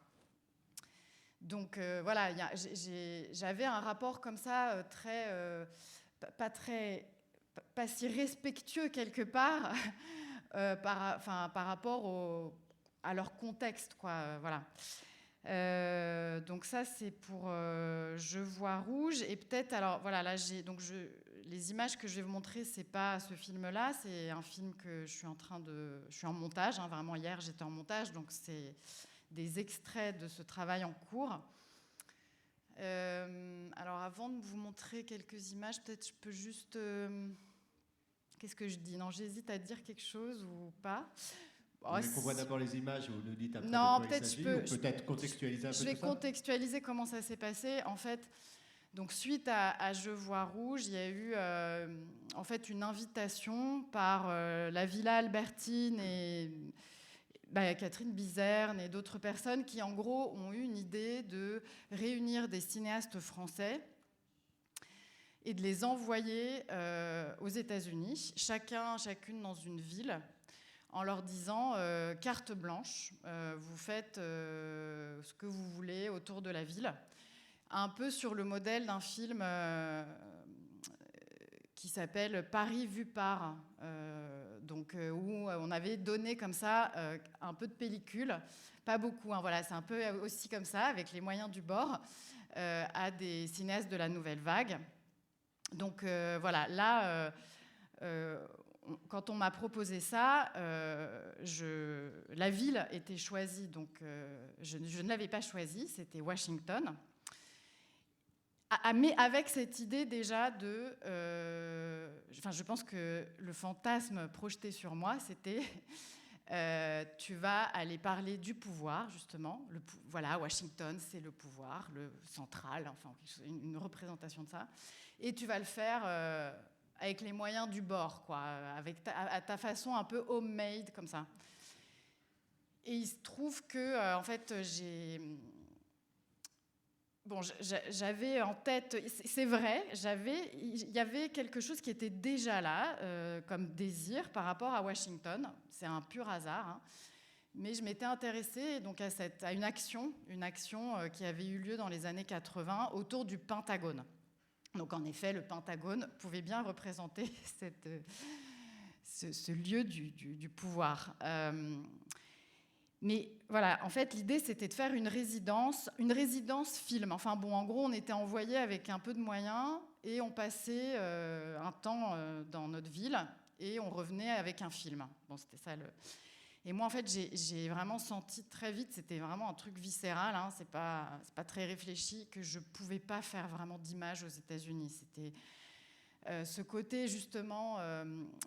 Donc voilà, j'avais un rapport comme ça pas si respectueux quelque part par rapport à leur contexte, quoi. Voilà. Donc ça, c'est pour Je vois rouge. Et peut-être, alors voilà, là les images que je vais vous montrer, c'est pas ce film-là, c'est un film que je suis en montage, hein, vraiment hier j'étais en montage, donc c'est des extraits de ce travail en cours. Alors avant de vous montrer quelques images, peut-être je peux juste... qu'est-ce que je dis ? Non, j'hésite à dire quelque chose ou pas. Vous voulez qu'on voit d'abord les images et vous nous dites après non, de quoi il s'agit, ou peut-être contextualiser un peu tout ça ? Je vais contextualiser comment ça s'est passé. En fait, donc suite à Je vois rouge, il y a eu en fait une invitation par la Villa Albertine et Catherine Bizerne et d'autres personnes qui, en gros, ont eu une idée de réunir des cinéastes français et de les envoyer aux États-Unis, chacune dans une ville, en leur disant carte blanche, vous faites ce que vous voulez autour de la ville, un peu sur le modèle d'un film qui s'appelle Paris vu par, où on avait donné comme ça un peu de pellicule, pas beaucoup, hein, voilà, c'est un peu aussi comme ça, avec les moyens du bord, à des cinéastes de la Nouvelle Vague. Donc voilà, là... quand on m'a proposé ça, la ville était choisie, donc je ne l'avais pas choisie, c'était Washington. Mais avec cette idée déjà je pense que le fantasme projeté sur moi, c'était tu vas aller parler du pouvoir, justement. Voilà, Washington, c'est le pouvoir, le central, enfin une représentation de ça. Et tu vas le faire... avec les moyens du bord, quoi, à ta façon un peu homemade, comme ça. Et il se trouve que, en fait, bon, j'avais en tête, c'est vrai, il y avait quelque chose qui était déjà là, comme désir par rapport à Washington. C'est un pur hasard, hein. Mais je m'étais intéressée donc à une action qui avait eu lieu dans les années 80 autour du Pentagone. Donc en effet, le Pentagone pouvait bien représenter ce lieu du pouvoir. Mais voilà, en fait, l'idée, c'était de faire une résidence film. Enfin bon, en gros, on était envoyés avec un peu de moyens et on passait un temps dans notre ville et on revenait avec un film. Bon, c'était ça le... Et moi, en fait, j'ai vraiment senti très vite, c'était vraiment un truc viscéral, hein, c'est pas très réfléchi, que je pouvais pas faire vraiment d'image aux États-Unis. C'était ce côté, justement,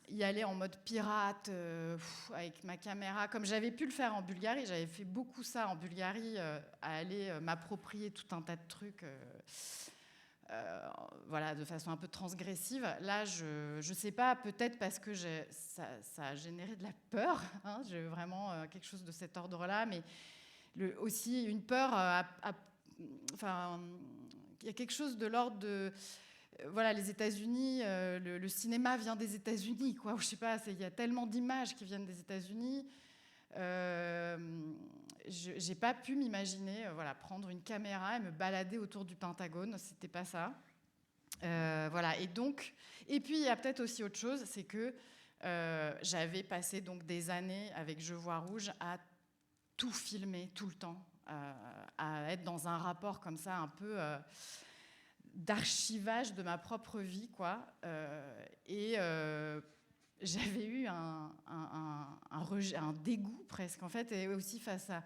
y aller en mode pirate, avec ma caméra, comme j'avais pu le faire en Bulgarie. J'avais fait beaucoup ça en Bulgarie, à aller m'approprier tout un tas de trucs, voilà, de façon un peu transgressive. Là, je sais pas, peut-être parce que ça a généré de la peur, hein, j'ai vraiment quelque chose de cet ordre-là, mais aussi une peur, enfin, il y a quelque chose de l'ordre de... Voilà, les États-Unis, le cinéma vient des États-Unis, quoi. Je sais pas, il y a tellement d'images qui viennent des États-Unis. J'ai pas pu m'imaginer, voilà, prendre une caméra et me balader autour du Pentagone. C'était pas ça. Voilà. Et puis il y a peut-être aussi autre chose, c'est que j'avais passé donc des années avec Je vois rouge à tout filmer tout le temps, à être dans un rapport comme ça un peu d'archivage de ma propre vie, quoi. J'avais eu un dégoût presque, en fait, et aussi face à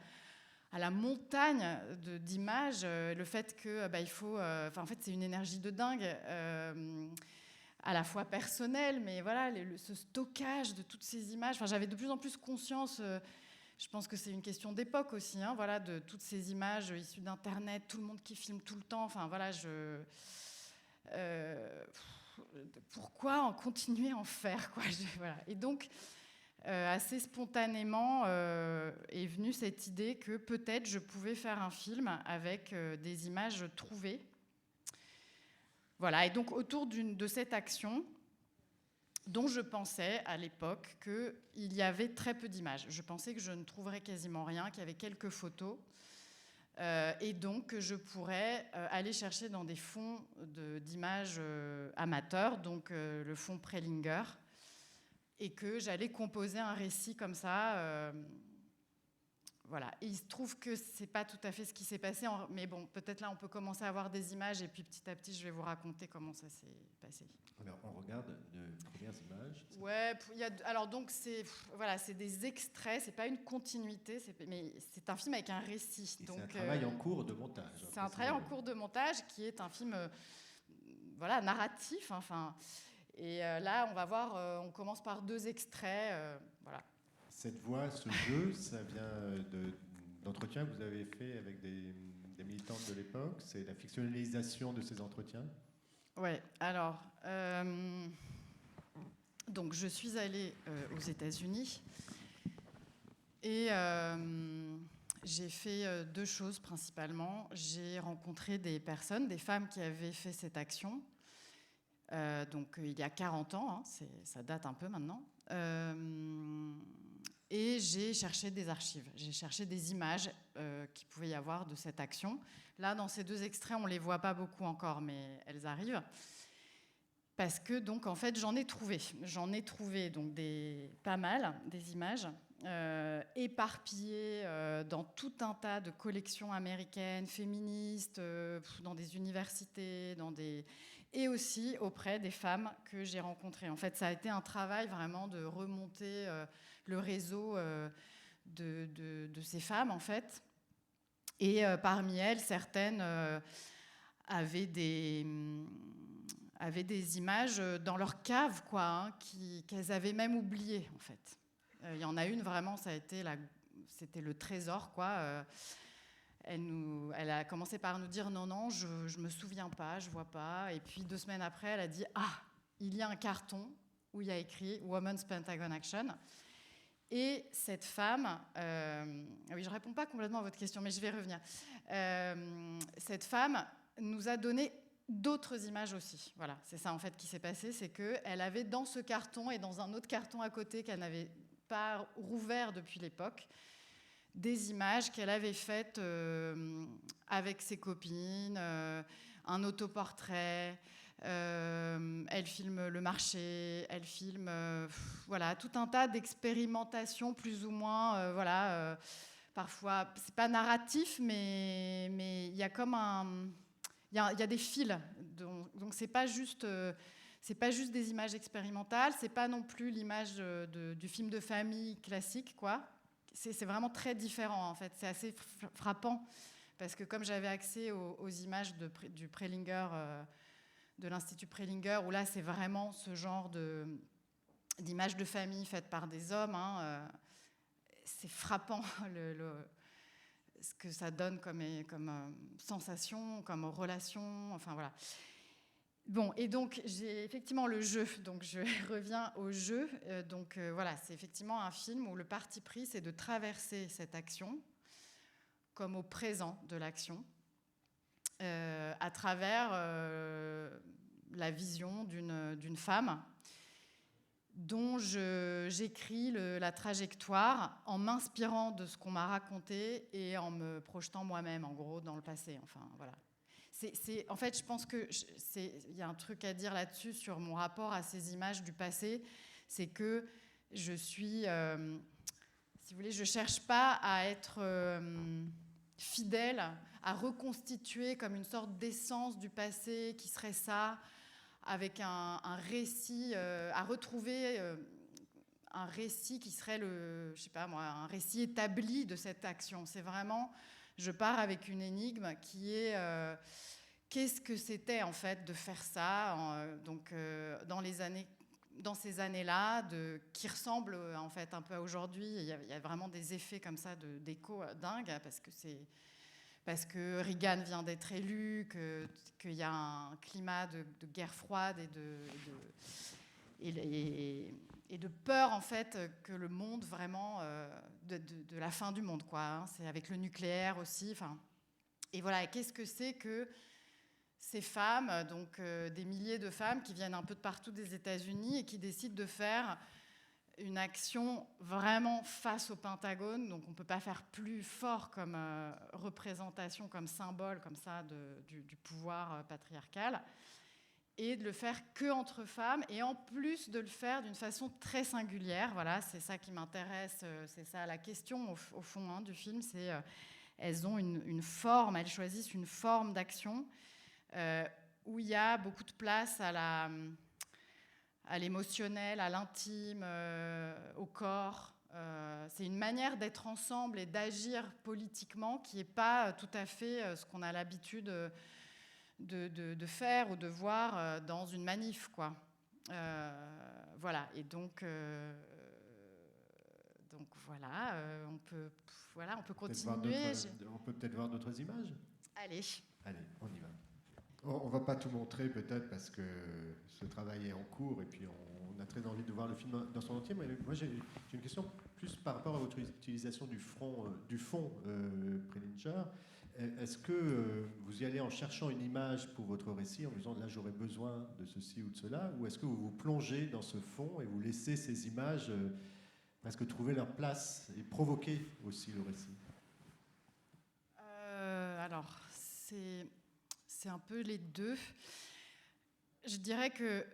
la montagne d'images, le fait que il faut... en fait, c'est une énergie de dingue, à la fois personnelle, mais voilà, ce stockage de toutes ces images. Enfin, j'avais de plus en plus conscience... je pense que c'est une question d'époque aussi, hein, voilà, de toutes ces images issues d'Internet, tout le monde qui filme tout le temps. Enfin, voilà, pourquoi en continuer à en faire, quoi, voilà. Et donc, assez spontanément est venue cette idée que peut-être je pouvais faire un film avec des images trouvées. Voilà, et donc autour de cette action, dont je pensais à l'époque qu'il y avait très peu d'images. Je pensais que je ne trouverais quasiment rien, qu'il y avait quelques photos, et donc que je pourrais aller chercher dans des fonds d'images amateurs, donc le fonds Prelinger, et que j'allais composer un récit comme ça. Voilà. Et il se trouve que c'est pas tout à fait ce qui s'est passé, mais bon, peut-être là on peut commencer à avoir des images et puis petit à petit je vais vous raconter comment ça s'est passé. Alors on regarde les premières images. Ouais, alors donc c'est des extraits, c'est pas une continuité, mais c'est un film avec un récit. Et donc c'est un travail en cours de montage. C'est un travail en cours de montage qui est un film, voilà, narratif. Enfin, et là on va voir, on commence par 2 extraits, voilà. Cette voix, ce jeu, ça vient d'entretiens que vous avez fait avec des militantes de l'époque. C'est la fictionnalisation de ces entretiens. Ouais, alors, donc je suis allée aux États-Unis et j'ai fait 2 choses principalement. J'ai rencontré des personnes, des femmes qui avaient fait cette action, donc il y a 40 ans, hein, ça date un peu maintenant. Et j'ai cherché des archives, j'ai cherché des images qu'il pouvait y avoir de cette action. Là, dans ces 2 extraits, on ne les voit pas beaucoup encore, mais elles arrivent. Parce que, donc, en fait, j'en ai trouvé donc pas mal, des images, éparpillées dans tout un tas de collections américaines, féministes, dans des universités, et aussi auprès des femmes que j'ai rencontrées. En fait, ça a été un travail vraiment de remonter le réseau de ces femmes, en fait. Et parmi elles, certaines avaient des images dans leur cave, quoi, hein, qu'elles avaient même oubliées, en fait. Il y en a une, vraiment, c'était le trésor, quoi. Elle a commencé par nous dire non, je me souviens pas, je vois pas. Et puis 2 semaines après, elle a dit il y a un carton où il y a écrit Women's Pentagon Action. Et cette femme, oui, je ne réponds pas complètement à votre question, mais je vais revenir. Cette femme nous a donné d'autres images aussi. Voilà, c'est ça en fait qui s'est passé, c'est qu'elle avait dans ce carton et dans un autre carton à côté qu'elle n'avait pas rouvert depuis l'époque, des images qu'elle avait faites avec ses copines, un autoportrait, elle filme le marché, elle filme voilà, tout un tas d'expérimentations plus ou moins, parfois, c'est pas narratif, mais il y a comme il y a des fils, donc c'est pas juste des images expérimentales, c'est pas non plus l'image du film de famille classique, quoi. C'est vraiment très différent, en fait. C'est assez frappant, parce que comme j'avais accès aux images du Prelinger, de l'Institut Prelinger, où là, c'est vraiment ce genre d'images de famille faites par des hommes, hein, c'est frappant, ce que ça donne comme sensation, comme relation, enfin voilà. Bon, et donc j'ai effectivement le jeu, donc je reviens au jeu. Voilà, c'est effectivement un film où le parti pris, c'est de traverser cette action comme au présent de l'action, à travers la vision d'une femme dont j'écris la trajectoire en m'inspirant de ce qu'on m'a raconté et en me projetant moi-même, en gros, dans le passé. Enfin, voilà. En fait, je pense qu'il y a un truc à dire là-dessus sur mon rapport à ces images du passé, c'est que je suis, si vous voulez, je cherche pas à être fidèle, à reconstituer comme une sorte d'essence du passé qui serait ça, avec un récit, à retrouver un récit qui serait je sais pas moi, un récit établi de cette action. C'est vraiment, je pars avec une énigme qui est qu'est-ce que c'était en fait de faire ça, dans ces années-là, qui ressemblent en fait un peu à aujourd'hui. Il y a vraiment des effets comme ça d'écho dingues, parce que Reagan vient d'être élu, qu'il y a un climat de guerre froide et de peur en fait que le monde vraiment de la fin du monde, quoi. Hein. C'est avec le nucléaire aussi. Et voilà. Et qu'est-ce que c'est que ces femmes, donc des milliers de femmes qui viennent un peu de partout des États-Unis et qui décident de faire une action vraiment face au Pentagone, donc on ne peut pas faire plus fort comme représentation, comme symbole, comme ça, du pouvoir patriarcal, et de le faire que entre femmes, et en plus de le faire d'une façon très singulière. Voilà, c'est ça qui m'intéresse, c'est ça la question au fond hein, du film, c'est elles ont une forme, elles choisissent une forme d'action où il y a beaucoup de place à l'émotionnel, à l'intime, au corps. C'est une manière d'être ensemble et d'agir politiquement qui n'est pas tout à fait ce qu'on a l'habitude de faire ou de voir dans une manif, quoi. Voilà. Et donc voilà, on peut continuer. On peut peut-être voir d'autres images. Allez, on y va. On ne va pas tout montrer peut-être parce que ce travail est en cours et puis on a très envie de voir le film dans son entier. Mais moi j'ai une question plus par rapport à votre utilisation du fond Prelinger. Est-ce que vous y allez en cherchant une image pour votre récit en vous disant là j'aurais besoin de ceci ou de cela, ou est-ce que vous vous plongez dans ce fond et vous laissez ces images presque trouver leur place et provoquer aussi le récit? Alors c'est un peu les deux. Je dirais que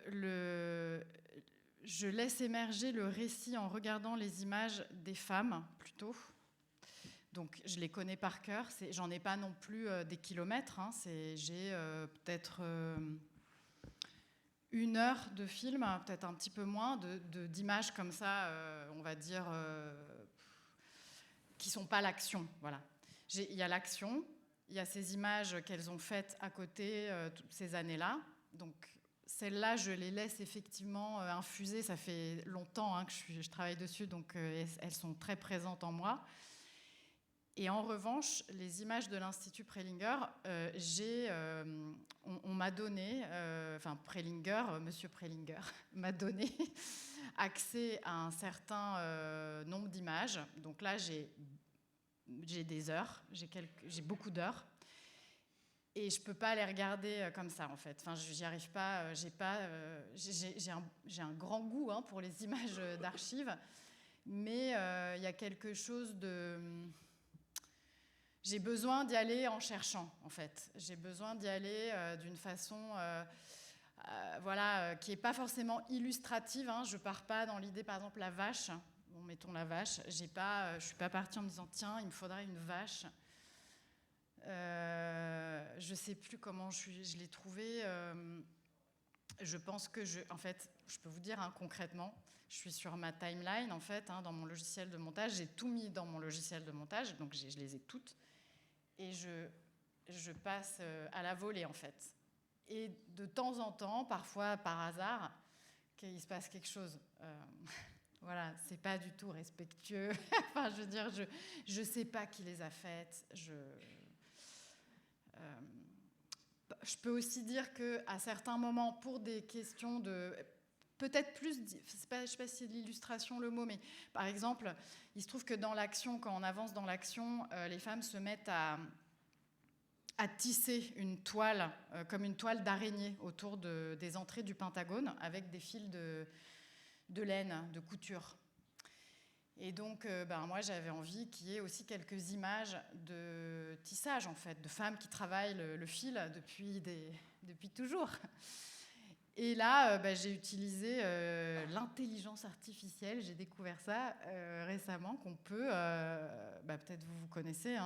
je laisse émerger le récit en regardant les images des femmes, plutôt. Donc, je les connais par cœur. J'en ai pas non plus des kilomètres. Hein. J'ai peut-être 1 heure de film, peut-être un petit peu moins, d'images comme ça, on va dire, qui sont pas l'action. Voilà. Il y a l'action. Il y a ces images qu'elles ont faites à côté toutes ces années-là. Donc, celles-là, je les laisse effectivement infuser. Ça fait longtemps hein, que je travaille dessus, donc elles sont très présentes en moi. Et en revanche, les images de l'Institut Prelinger, on m'a donné, Monsieur Prelinger m'a donné accès à un certain nombre d'images. Donc là, j'ai des heures, j'ai beaucoup d'heures. Et je ne peux pas les regarder comme ça, en fait. Enfin, j'y arrive pas. J'ai un grand goût pour les images d'archives, mais il y a quelque chose de... J'ai besoin d'y aller en cherchant, en fait. J'ai besoin d'y aller d'une façon qui n'est pas forcément illustrative. Je ne pars pas dans l'idée, par exemple, la vache. Bon, mettons la vache. Je ne suis pas partie en me disant, tiens, il me faudrait une vache. Je ne sais plus comment je l'ai trouvée. Je pense que en fait, je peux vous dire concrètement, je suis sur ma timeline, en fait, dans mon logiciel de montage. J'ai tout mis dans mon logiciel de montage, donc je les ai toutes. Et je passe à la volée, en fait. Et de temps en temps, parfois par hasard, qu'il se passe quelque chose. Voilà, c'est pas du tout respectueux. Enfin, je veux dire, je sais pas qui les a faites. Je peux aussi dire qu'à certains moments, pour des questions de... Peut-être plus... je ne sais pas si c'est de l'illustration le mot, mais par exemple, il se trouve que dans l'action, quand on avance dans l'action, les femmes se mettent à tisser une toile, comme une toile d'araignée autour des entrées du Pentagone, avec des fils de laine, de couture. Et donc, moi, j'avais envie qu'il y ait aussi quelques images de tissage, en fait, de femmes qui travaillent le fil depuis toujours. Et là, j'ai utilisé l'intelligence artificielle. J'ai découvert ça récemment, qu'on peut, peut-être vous connaissez,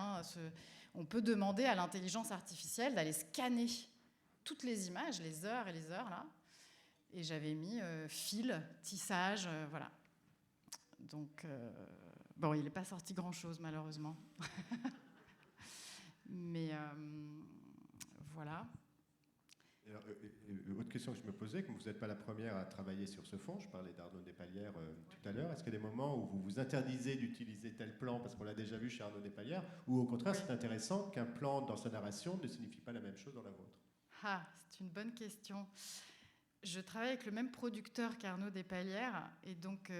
on peut demander à l'intelligence artificielle d'aller scanner toutes les images, les heures et les heures, là. Et j'avais mis fil, tissage, voilà. Donc, il n'est pas sorti grand-chose, malheureusement. Mais voilà. Alors, autre question que je me posais, comme vous n'êtes pas la première à travailler sur ce fond, je parlais d'Arnaud Despalières tout à l'heure, est-ce qu'il y a des moments où vous vous interdisez d'utiliser tel plan parce qu'on l'a déjà vu chez Arnaud Despalières, ou au contraire, c'est intéressant qu'un plan dans sa narration ne signifie pas la même chose dans la vôtre? C'est une bonne question. Je travaille avec le même producteur qu'Arnaud Despalières, et donc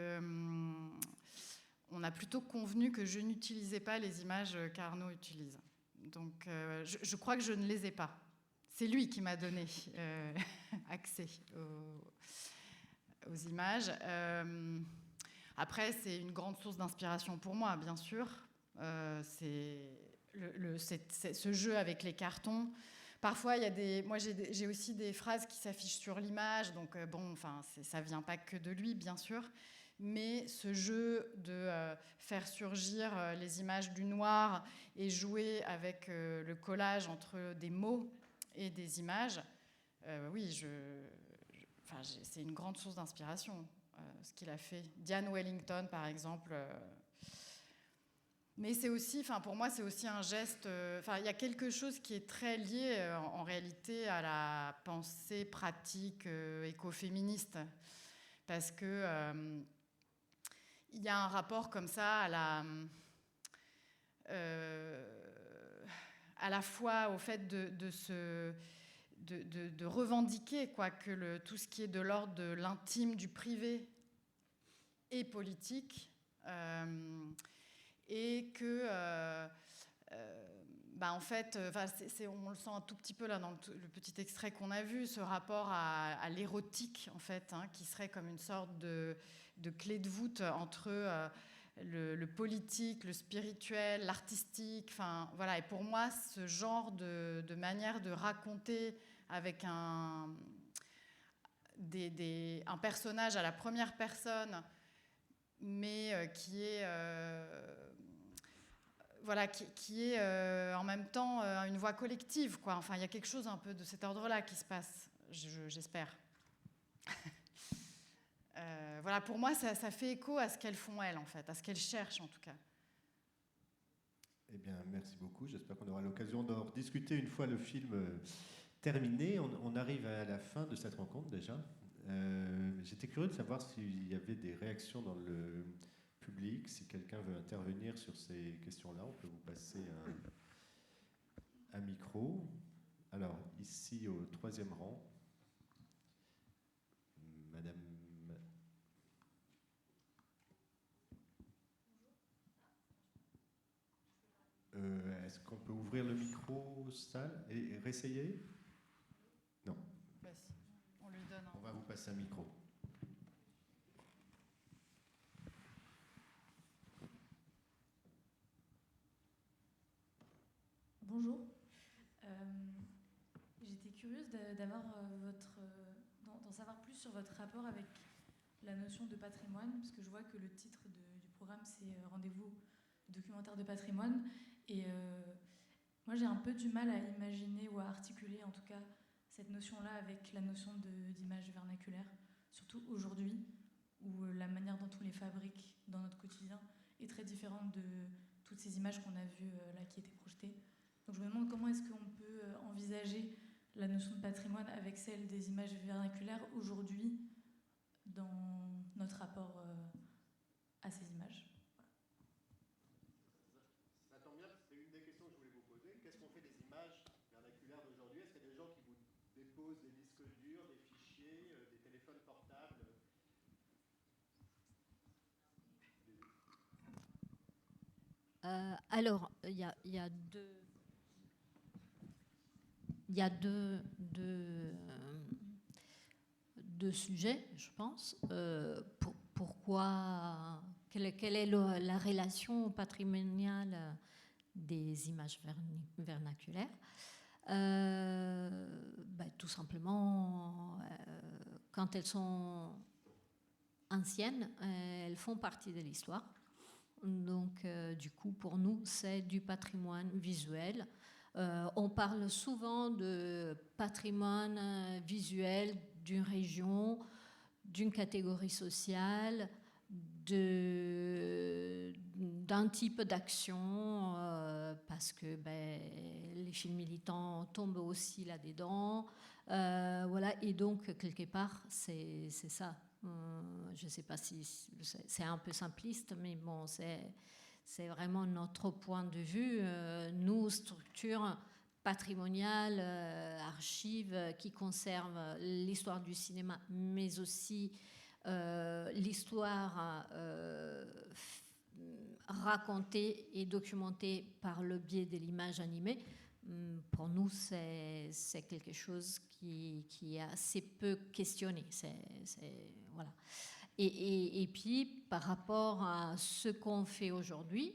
on a plutôt convenu que je n'utilisais pas les images qu'Arnaud utilise. Donc je crois que je ne les ai pas. C'est lui qui m'a donné accès aux images. Après, c'est une grande source d'inspiration pour moi, bien sûr. C'est ce jeu avec les cartons. Parfois, moi, j'ai aussi des phrases qui s'affichent sur l'image, donc ça vient pas que de lui, bien sûr, mais ce jeu de faire surgir les images du noir et jouer avec le collage entre des mots et des images, c'est une grande source d'inspiration, ce qu'il a fait. Diane Wellington, par exemple. Mais c'est aussi, pour moi, c'est aussi un geste... il y a quelque chose qui est très lié, en réalité, à la pensée pratique écoféministe. Parce que il y a un rapport comme ça à la fois au fait de revendiquer que tout ce qui est de l'ordre de l'intime, du privé est politique, et que en fait, on le sent un tout petit peu là dans le petit extrait qu'on a vu, ce rapport à l'érotique, en fait, qui serait comme une sorte de clé de voûte entre le politique, le spirituel, l'artistique, voilà. Et pour moi, ce genre de manière de raconter avec un personnage à la première personne, mais qui est en même temps une voix collective, quoi. Enfin, il y a quelque chose un peu de cet ordre-là qui se passe, j'espère. Voilà, pour moi, ça fait écho à ce qu'elles font, elles, en fait, à ce qu'elles cherchent, en tout cas. Eh bien, merci beaucoup. J'espère qu'on aura l'occasion d'en discuter une fois le film terminé. On arrive à la fin de cette rencontre, déjà. J'étais curieux de savoir s'il y avait des réactions dans le public. Si quelqu'un veut intervenir sur ces questions-là, on peut vous passer un micro. Alors, ici, au 3e rang, Madame... Est-ce qu'on peut ouvrir le micro salle et réessayer? Non. On lui donne. On va vous passer un micro. Bonjour. J'étais curieuse d'avoir d'en savoir plus sur votre rapport avec la notion de patrimoine, parce que je vois que le titre du programme, c'est Rendez-vous documentaire de patrimoine. Et moi, j'ai un peu du mal à imaginer ou à articuler, en tout cas, cette notion-là avec la notion d'image vernaculaire, surtout aujourd'hui, où la manière dont on les fabrique dans notre quotidien est très différente de toutes ces images qu'on a vues là qui étaient projetées. Donc je me demande comment est-ce qu'on peut envisager la notion de patrimoine avec celle des images vernaculaires aujourd'hui dans notre rapport à ces images. Ça tombe bien, c'est une des questions que je voulais vous poser. Qu'est-ce qu'on fait des images vernaculaires d'aujourd'hui? Est-ce qu'il y a des gens qui vous déposent des disques durs, des fichiers, des téléphones portables? Alors, il y a deux sujets, je pense. Pourquoi, quelle est la relation patrimoniale des images vernaculaires? Tout simplement, quand elles sont anciennes, elles font partie de l'histoire. Donc, du coup, pour nous, c'est du patrimoine visuel. On parle souvent de patrimoine visuel d'une région, d'une catégorie sociale, d'un type d'action, parce que les films militants tombent aussi là-dedans. Voilà, et donc, quelque part, c'est ça. Je ne sais pas si c'est un peu simpliste, mais bon, c'est vraiment notre point de vue. Nous, structure patrimoniale, archives qui conservent l'histoire du cinéma, mais aussi l'histoire racontée et documentée par le biais de l'image animée. Pour nous, c'est quelque chose qui est assez peu questionné. Voilà. Et puis, par rapport à ce qu'on fait aujourd'hui,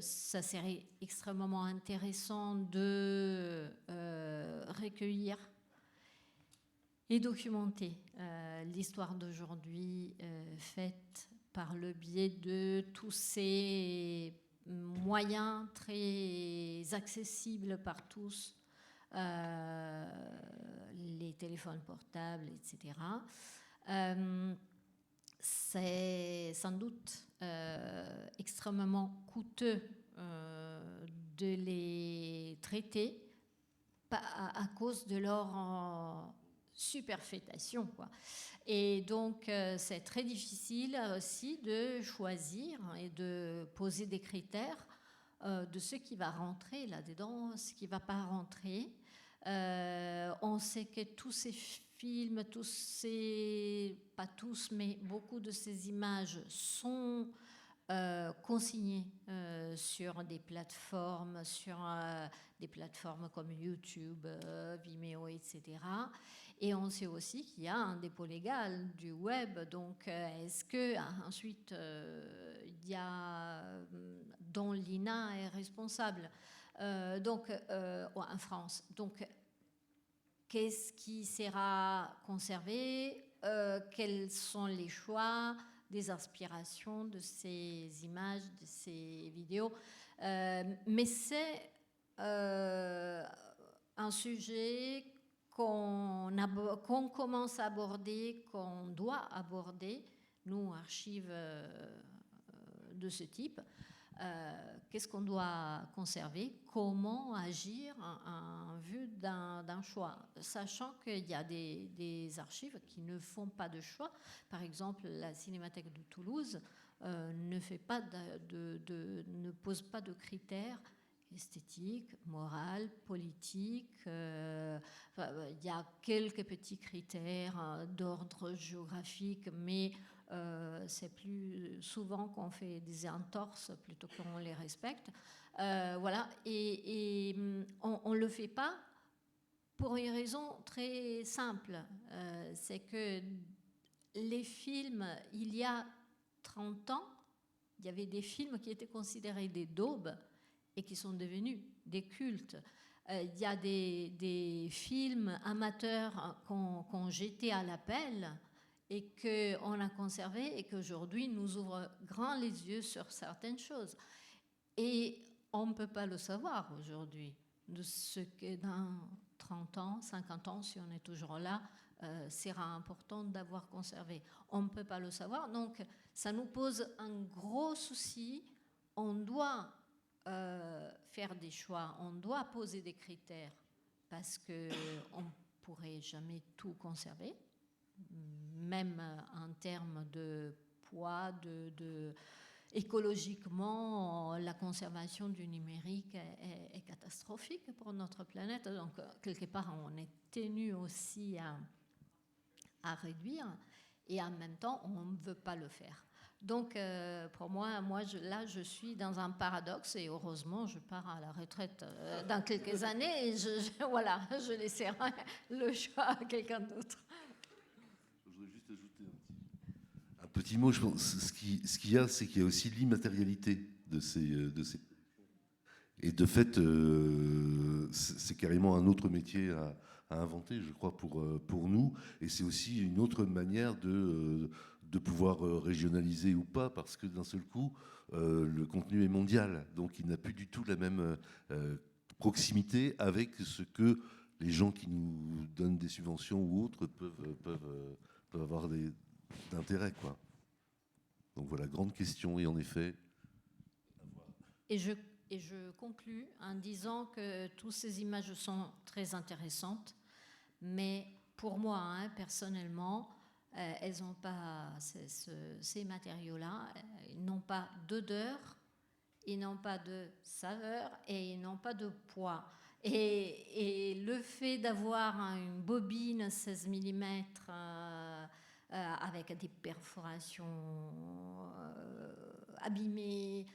ça serait extrêmement intéressant de recueillir et documenter l'histoire d'aujourd'hui faite par le biais de tous ces moyens très accessibles par tous, les téléphones portables, etc. C'est sans doute extrêmement coûteux de les traiter à cause de leur superfétation, quoi. Et donc, c'est très difficile aussi de choisir et de poser des critères de ce qui va rentrer là-dedans, ce qui ne va pas rentrer. On sait que tous ces films, pas tous, mais beaucoup de ces images sont consignées sur des plateformes, comme YouTube, Vimeo, etc. Et on sait aussi qu'il y a un dépôt légal du web. Donc, est-ce que ensuite il y a dont l'INA est responsable en France. Donc, qu'est-ce qui sera conservé? Quels sont les choix des inspirations de ces images, de ces vidéos? Mais c'est un sujet qu'on commence à aborder, qu'on doit aborder, nous, archives de ce type, qu'est-ce qu'on doit conserver, comment agir en vue d'un choix, sachant qu'il y a des archives qui ne font pas de choix. Par exemple, la Cinémathèque de Toulouse ne pose pas de critères esthétiques, moraux, politiques. Il y a quelques petits critères d'ordre géographique, mais c'est plus souvent qu'on fait des entorses plutôt qu'on les respecte. Voilà, et on ne le fait pas pour une raison très simple. C'est que les films, il y a 30 ans, il y avait des films qui étaient considérés des daubes et qui sont devenus des cultes. Il y a des films amateurs qu'on jetait à la pelle et qu'on a conservé et qu'aujourd'hui nous ouvrent grand les yeux sur certaines choses. Et on ne peut pas le savoir aujourd'hui, de ce que dans 30 ans, 50 ans, si on est toujours là, sera important d'avoir conservé. On ne peut pas le savoir, donc ça nous pose un gros souci. On doit faire des choix, on doit poser des critères, parce qu'on ne pourrait jamais tout conserver, même en termes de poids, écologiquement, la conservation du numérique est catastrophique pour notre planète. Donc, quelque part, on est tenu aussi à réduire, et en même temps, on ne veut pas le faire. Donc, pour moi, je suis dans un paradoxe, et heureusement, je pars à la retraite dans quelques années, et je laisserai le choix à quelqu'un d'autre. Je voudrais juste ajouter un petit mot. Je pense, ce qu'il y a, c'est qu'il y a aussi l'immatérialité de ces. Et de fait, c'est carrément un autre métier à inventer, je crois, pour nous. Et c'est aussi une autre manière de pouvoir régionaliser ou pas, parce que d'un seul coup, le contenu est mondial. Donc il n'a plus du tout la même proximité avec ce que les gens qui nous donnent des subventions ou autres peuvent avoir d'intérêt, quoi. Donc voilà, grande question, et en effet... Et je conclus en disant que toutes ces images sont très intéressantes, mais pour moi, personnellement, elles n'ont pas, ces matériaux-là, ils n'ont pas d'odeur, ils n'ont pas de saveur et ils n'ont pas de poids. Et le fait d'avoir une bobine 16 mm avec des perforations abîmées,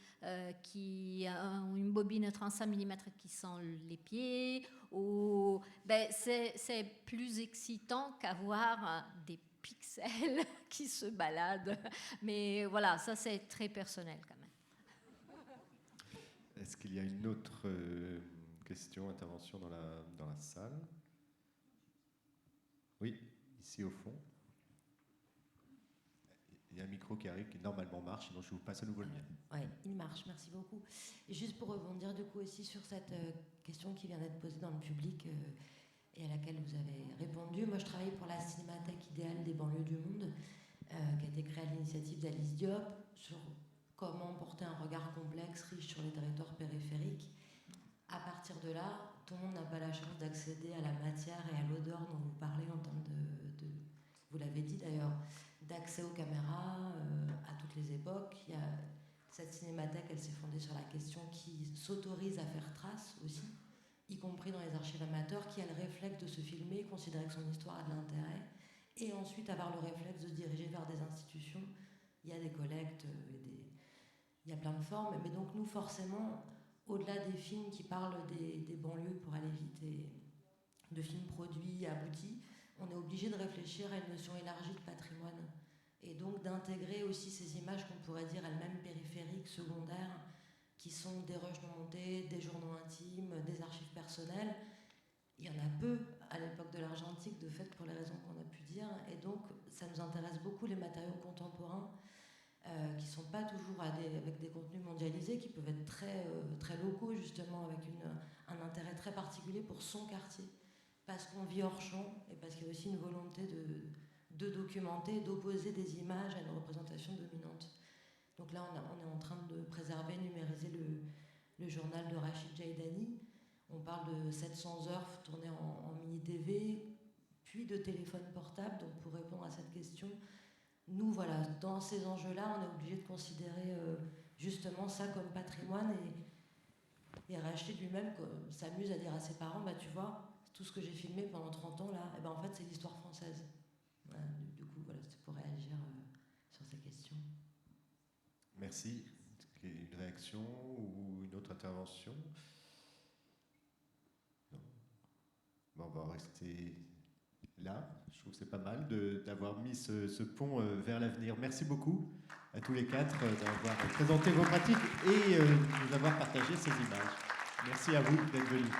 une bobine 35 mm qui sent les pieds, c'est plus excitant qu'avoir des pixels qui se baladent. Mais voilà, ça c'est très personnel quand même. Est-ce qu'il y a une autre question, intervention dans la salle? Oui, ici au fond. Il y a un micro qui arrive, qui normalement marche, sinon je vous passe à nouveau le mien. Oui, il marche, merci beaucoup. Et juste pour rebondir du coup aussi sur cette question qui vient d'être posée dans le public et à laquelle vous avez répondu. Moi, je travaille pour la Cinémathèque idéale des banlieues du monde, qui a été créée à l'initiative d'Alice Diop, sur comment porter un regard complexe, riche sur les territoires périphériques. À partir de là, tout le monde n'a pas la chance d'accéder à la matière et à l'odeur dont vous parlez en termes vous l'avez dit d'ailleurs, d'accès aux caméras à toutes les époques. Il y a cette cinémathèque, elle s'est fondée sur la question qui s'autorise à faire trace aussi, y compris dans les archives amateurs, qui a le réflexe de se filmer, considérer que son histoire a de l'intérêt, et ensuite avoir le réflexe de se diriger vers des institutions. Il y a des collectes, il y a plein de formes, mais donc nous forcément, au-delà des films qui parlent des banlieues pour aller vite et de films produits, aboutis, on est obligé de réfléchir à une notion élargie de patrimoine et donc d'intégrer aussi ces images qu'on pourrait dire elles-mêmes périphériques, secondaires, qui sont des rushs non montés, des journaux intimes, des archives personnelles. Il y en a peu à l'époque de l'argentique, de fait, pour les raisons qu'on a pu dire, et donc ça nous intéresse beaucoup les matériaux contemporains qui ne sont pas toujours avec des contenus mondialisés, qui peuvent être très locaux, justement, avec un intérêt très particulier pour son quartier, parce qu'on vit hors champ et parce qu'il y a aussi une volonté de documenter, d'opposer des images à une représentation dominante. Donc là, on est en train de préserver, numériser le journal de Rachid Jaidani. On parle de 700 heures tournées en mini-DV, puis de téléphone portable. Donc pour répondre à cette question, nous, voilà, dans ces enjeux-là, on est obligé de considérer justement ça comme patrimoine. Et Rachid lui-même s'amuse à dire à ses parents, bah, tu vois, tout ce que j'ai filmé pendant 30 ans, là, en fait, c'est l'histoire française. Voilà, du coup, voilà, c'est pour réagir sur ces questions. Merci. Une réaction ou une autre intervention? Non. Bon, on va rester là. Je trouve que c'est pas mal d'avoir mis ce pont vers l'avenir. Merci beaucoup à tous les quatre d'avoir présenté vos pratiques et de nous avoir partagé ces images. Merci à vous d'être venus.